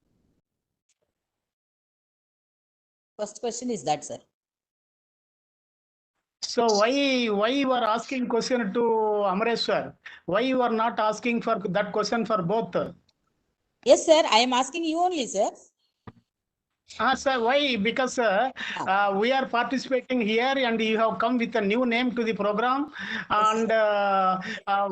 First question is that, sir. So why you are asking question to Amreshwar? Why you are not asking for that question for both? Yes, sir. I am asking you only, sir. Sir, why? Because we are participating here and you have come with a new name to the program. And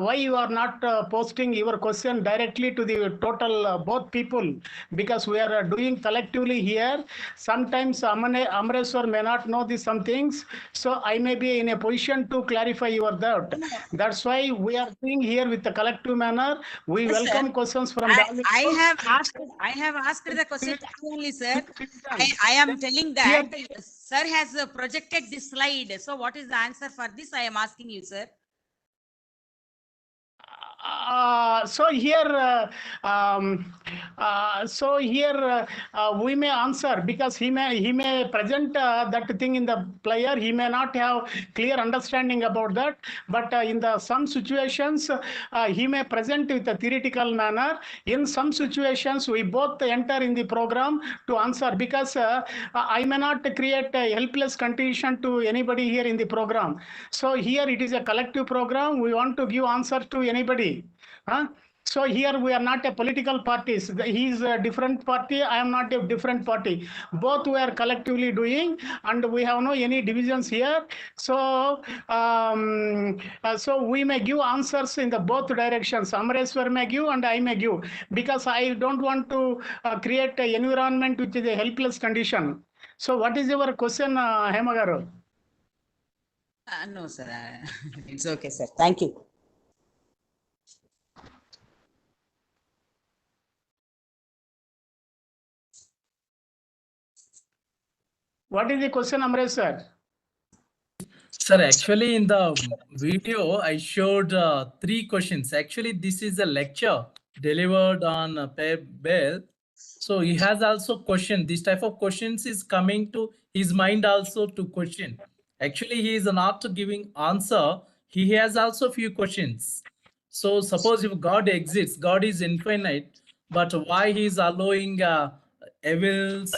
why you are not posting your question directly to the total both people? Because we are doing collectively here. Sometimes Amreshwar may not know some things. So I may be in a position to clarify your doubt. That's why we are doing here with the collective manner. We Yes, welcome sir. questions from I have asked the question only, sir. I am telling that sir has projected this slide. So what is the answer for this? I am asking you, sir. So here we may answer because he may present that thing in the player. He may not have clear understanding about that, but in some situations he may present with a theoretical manner. In some situations we both enter in the program to answer, because I may not create a helpless condition to anybody here in the program. So here it is a collective program. We want to give answers to anybody. So here we are not a political parties. He is a different party. I am not a different party. Both we are collectively doing, and we have no any divisions here. So so we may give answers in the both directions. Amreshwar may give and I may give, because I don't want to create an environment which is a helpless condition. So what is your question, Hema garu? No, sir. It's okay, sir. Thank you. What is the question, Amreshwar? Sir, actually in the video, I showed 3 questions. Actually, this is a lecture delivered on Pierre Bayle. So he has also questioned. This type of questions is coming to his mind also to question. Actually, he is not giving answer. He has also few questions. So suppose if God exists, God is infinite, but why he is allowing evils?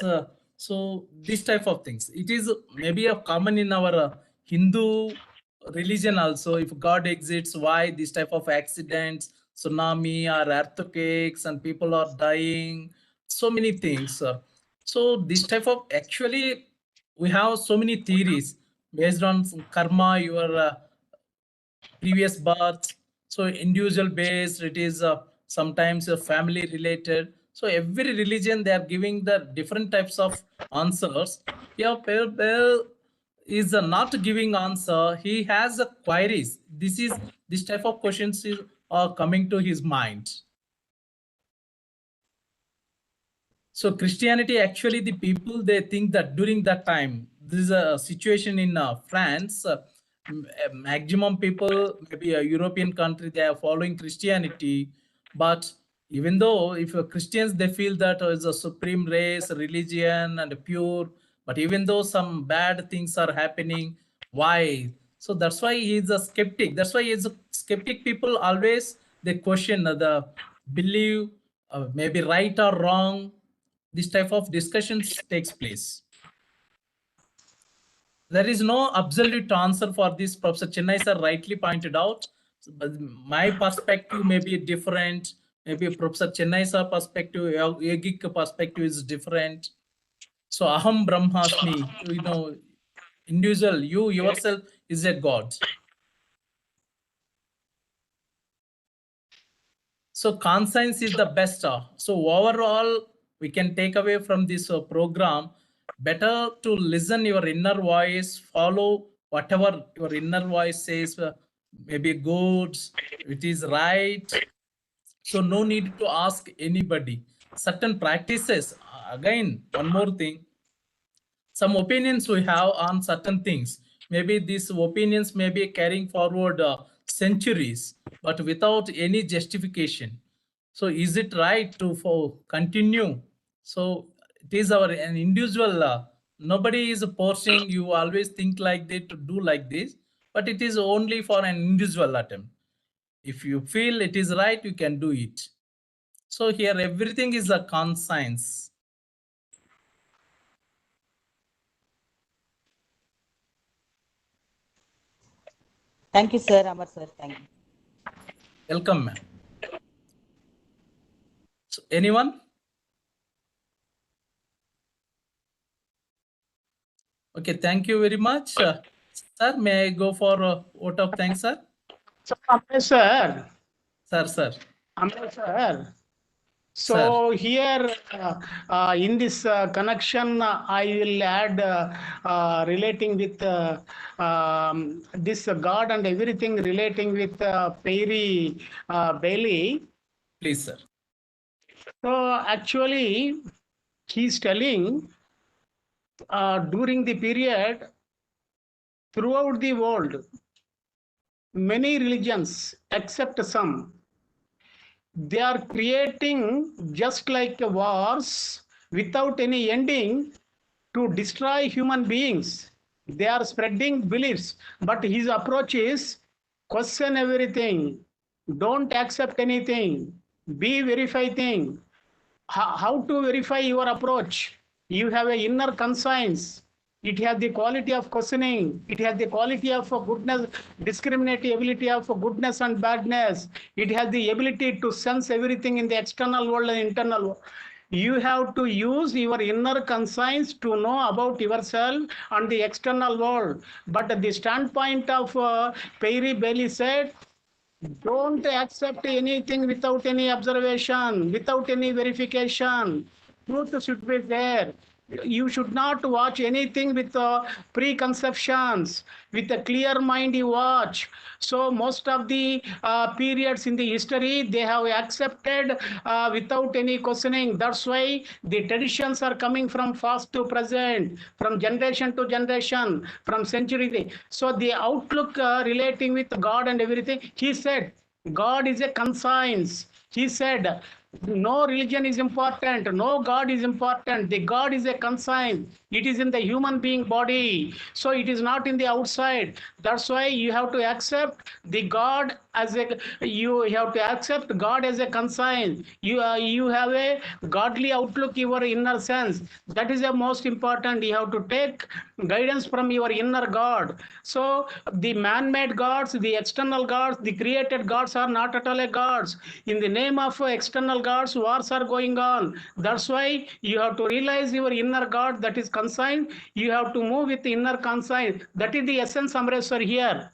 So this type of things. It is maybe a common in our Hindu religion also. If God exists, why this type of accidents, tsunami or earthquakes, and people are dying? So many things. So this type of actually we have so many theories based on karma, your previous birth. So individual based, it is sometimes family related. So every religion they are giving the different types of answers. Yeah, Pierre Bayle is not giving answer. He has queries. This type of questions are coming to his mind. So Christianity, actually, the people, they think that during that time, this is a situation in France, maximum people, maybe a European country, they are following Christianity. But even though if Christians, they feel that is a supreme race, religion, and pure, but even though some bad things are happening, why? So that's why he's a skeptic. That's why he's a skeptic. People always, they question the believe, maybe right or wrong. This type of discussions takes place. There is no absolute answer for this. Professor Chennai sir rightly pointed out. But my perspective may be different. Maybe Professor Chennai sir perspective, yogic perspective is different. So aham brahmasmi, you know, individual, you yourself is a god. So conscience is the best. So overall, we can take away from this program, better to listen your inner voice, follow whatever your inner voice says, maybe good, it is right. So no need to ask anybody. Certain practices, again, one more thing, some opinions we have on certain things. Maybe these opinions may be carrying forward centuries, but without any justification. So is it right to continue? So it is our an individual. Nobody is forcing you always think like that to do like this, but it is only for an individual attempt. If you feel it is right, you can do it. So here everything is a conscience. Thank you, sir. Amar sir. Thank you. Welcome, ma'am. So anyone? Okay, thank you very much. Sir, may I go for a vote of thanks, sir? Sir, Sir. sir. So here in this connection, I will add relating with this God and everything relating with Pierre Bayle. Please, sir. So actually, he's telling during the period throughout the world, many religions except some, they are creating just like wars without any ending to destroy human beings. They are spreading beliefs, but his approach is question everything, don't accept anything, be verify thing. How to verify your approach? You have an inner conscience. It has the quality of questioning. It has the quality of goodness, discriminative ability of goodness and badness. It has the ability to sense everything in the external world and internal world. You have to use your inner conscience to know about yourself and the external world. But the standpoint of Pierre Bayle said, don't accept anything without any observation, without any verification. Truth should be there. You should not watch anything with preconceptions. With a clear mind, you watch. So most of the periods in the history, they have accepted without any questioning. That's why the traditions are coming from past to present, from generation to generation, from century. So the outlook relating with God and everything, he said, God is a conscience. He said, no religion is important, no God is important. The God is a conscience. It is in the human being body. So it is not in the outside. That's why you have to accept the God as a, you have to accept God as a conscience. You have a godly outlook, your inner sense. That is the most important. You have to take guidance from your inner God. So the man-made gods, the external gods, the created gods are not at all a gods. In the name of external gods, wars are going on. That's why you have to realize your inner God, that is conscience. You have to move with inner conscience. That is the essence, Amreswar, here.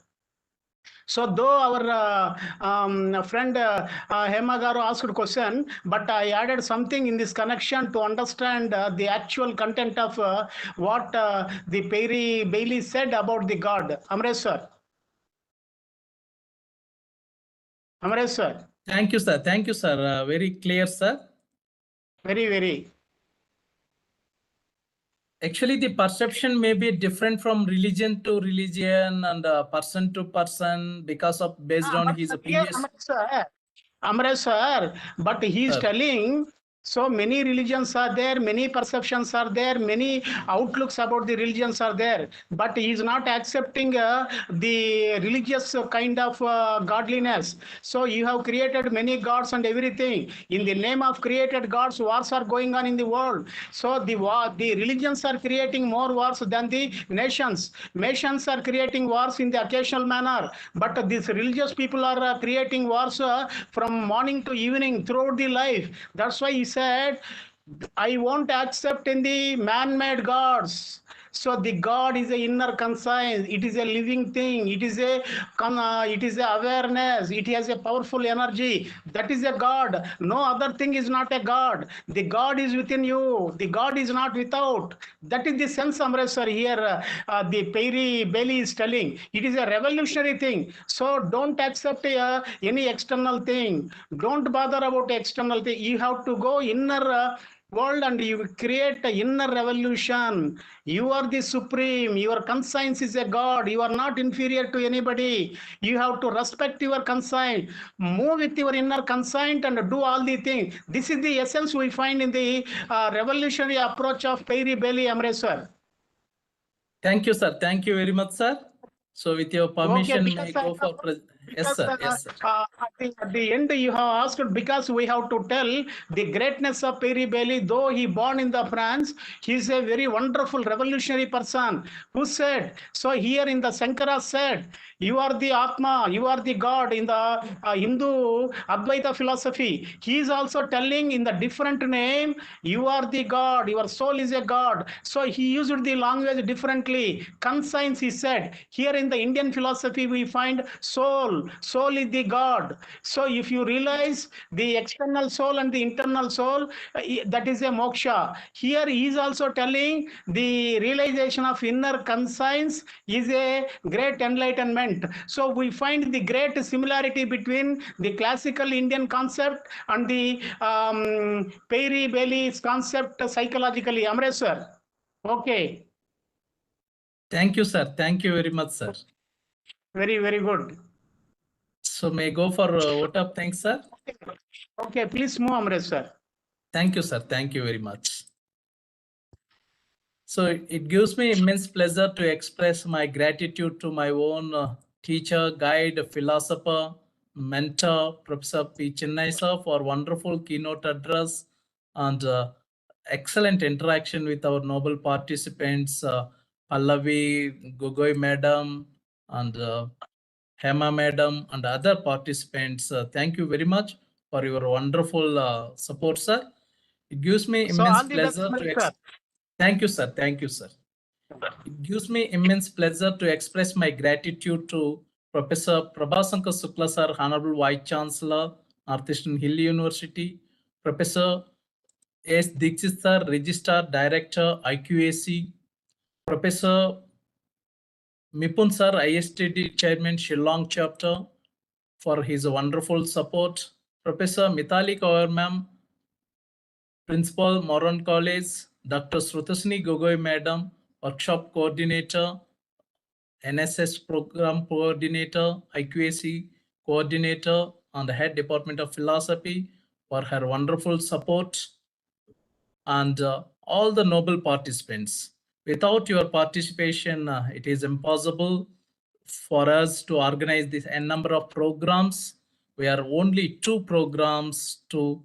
So though our friend Hema Garu asked a question, but I added something in this connection to understand the actual content of what the Pierre Bayle said about the God. Amreswar. Amreswar. Thank you, sir. Thank you, sir. Very clear, sir. Very. Actually, the perception may be different from religion to religion and person to person because of based on his previous. Amreswar, but he is Sir. telling so many religions are there, many perceptions are there, many outlooks about the religions are there, but he is not accepting the religious kind of godliness. So you have created many gods and everything. In the name of created gods, wars are going on in the world. So the religions are creating more wars than the nations. Nations are creating wars in the occasional manner, but these religious people are creating wars from morning to evening throughout the life. That's why he said, I won't accept in the man-made gods. So the God is a inner conscience. It is a living thing. It is a awareness. It has a powerful energy. That is a God. No other thing is not a God. The God is within you. The God is not without. That is the sense, Amreswar, here the Pierre Bayle is telling. It is a revolutionary thing. So don't accept any external thing. Don't bother about external thing. You have to go inner world and you create an inner revolution. You are the supreme. Your conscience is a God. You are not inferior to anybody. You have to respect your conscience. Move with your inner conscience and do all the things. This is the essence we find in the revolutionary approach of Pierre Bayle, Amreswar. Thank you, sir. Thank you very much, sir. So with your permission, may I go for yes, sir. Yes, sir. At the end, you have asked because we have to tell the greatness of Pierre Bayle. Though he born in the France, he is a very wonderful revolutionary person who said, so here in the Sankara said, you are the Atma, you are the God in the Hindu Advaita philosophy. He is also telling in the different name, you are the God, your soul is a God. So he used the language differently. Conscience, he said. Here in the Indian philosophy, we find soul. Soul is the God. So if you realize the external soul and the internal soul, that is a moksha. Here he is also telling the realization of inner conscience is a great enlightenment. So we find the great similarity between the classical Indian concept and the Pierre Bayle's concept psychologically. Amreswar. Okay. Thank you, sir. Thank you very much, sir. Very good. So may I go for vote of thanks, sir? Okay, please move, Amreswar. Thank you, sir. Thank you very much. So it gives me immense pleasure to express my gratitude to my own teacher, guide, philosopher, mentor, Professor P. Chennai sir, for wonderful keynote address and excellent interaction with our noble participants, Pallavi, Gogoi madam, and Hema madam, and other participants. Thank you very much for your wonderful support, sir. It gives me immense pleasure to Thank you, sir. Thank you, sir. It gives me immense pleasure to express my gratitude to Professor Prabhasankar Sukla sir, Honorable Vice Chancellor, Northeastern Hill University, Professor S. Dixit sir, Registrar Director, IQAC, Professor Mipun sir, ISTD Chairman, Shillong Chapter, for his wonderful support, Professor Mithali Kaur ma'am, Principal, Moran College, Dr. Srutasni Gogoi Madam, Workshop Coordinator, NSS Program Coordinator, IQAC Coordinator, and the Head Department of Philosophy for her wonderful support, and all the noble participants. Without your participation, it is impossible for us to organize this n number of programs. We are only 2 programs to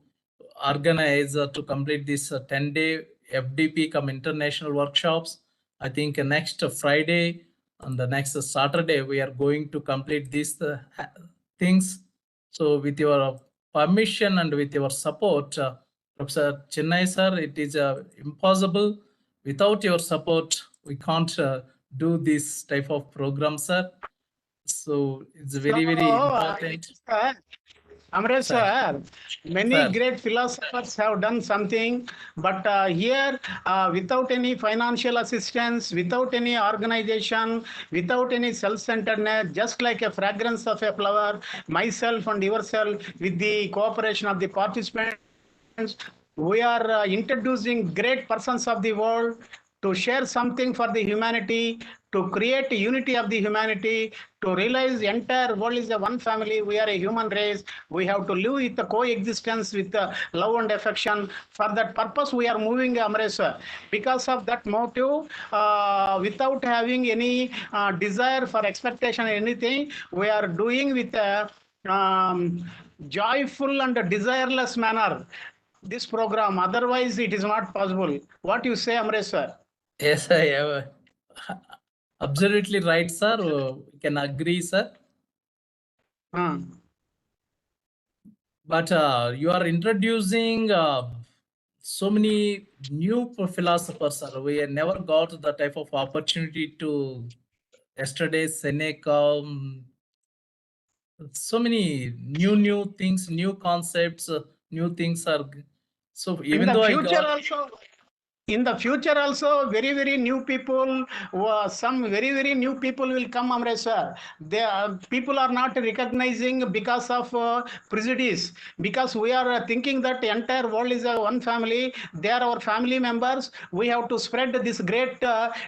organize to complete this 10-day FDP come international workshops. I think next Friday and the next Saturday we are going to complete these things. So with your permission and with your support, Professor Chennai sir, it is impossible. Without your support, we can't do this type of program, sir. So it's very, very important. Amresh sir, many Sir. great philosophers have done something, but here, without any financial assistance, without any organization, without any self-centeredness, just like a fragrance of a flower, myself and yourself, with the cooperation of the participants, we are introducing great persons of the world to share something for the humanity, to create unity of the humanity, to realize the entire world is a one family. We are a human race. We have to live with the coexistence with love and affection. For that purpose, we are moving, Amresh. Because of that motive, without having any desire for expectation or anything, we are doing with a joyful and desireless manner this program. Otherwise, it is not possible. What you say, Amresh sir? Yes, I have. Absolutely right, sir. We can agree, sir. But you are introducing so many new philosophers, sir. We never got the type of opportunity to yesterday Seneca. So many new things, new concepts, new things are. So even though I got. In the future also, very new people, some very new people will come, Amresh sir. People are not recognizing because of prejudice, because we are thinking that the entire world is a one family. They are our family members. We have to spread this great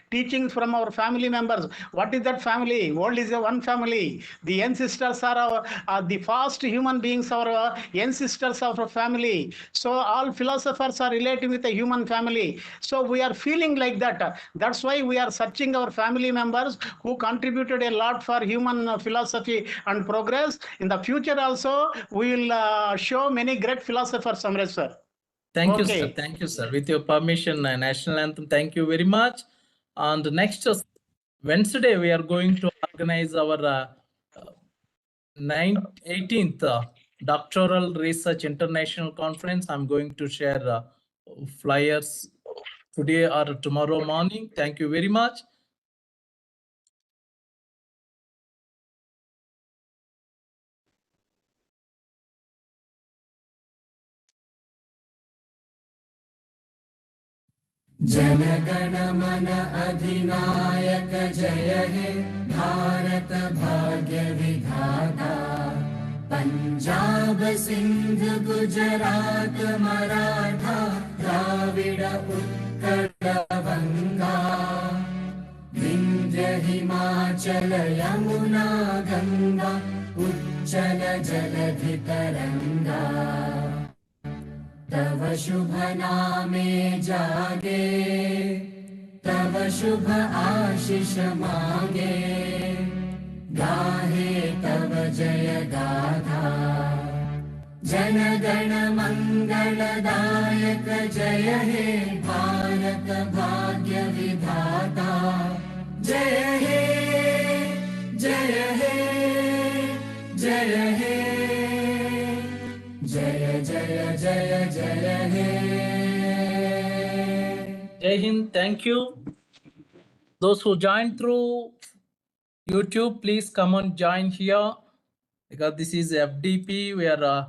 teachings from our family members. What is that family? World is a one family. The ancestors are the first human beings, our ancestors of our family. So all philosophers are relating with the human family. So we are feeling like that. That's why we are searching our family members who contributed a lot for human philosophy and progress. In the future also, we will show many great philosophers, Amresh sir. Thank you, sir. Thank you, sir. With your permission, national anthem. Thank you very much. And next Wednesday, we are going to organize our 18th Doctoral Research International Conference. I'm going to share flyers today or tomorrow morning. Thank you very much. जनगण मन अधिनायक जय हे भारत भाग्य विधाता पंजाब सिंध गुजरात मराठा द्राविड उत्कल गंगा विंध्य हिमाचल यमुना गंगा उच्चल जलधि तरंगा तव शुभ नामे जागे तव शुभ आशीष मांगे गाहे तव जय गाथा जन गण मंगलदायक जय हे भारत भाग्य विधाता जय हे जय हे जय हे जय जय जय जय हे Jai Hind, thank you. Those who joined through YouTube, please come and join here because this is FDP. We are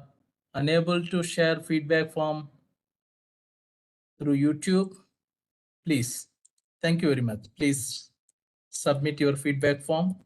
unable to share feedback form through YouTube. Please, thank you very much. Please submit your feedback form.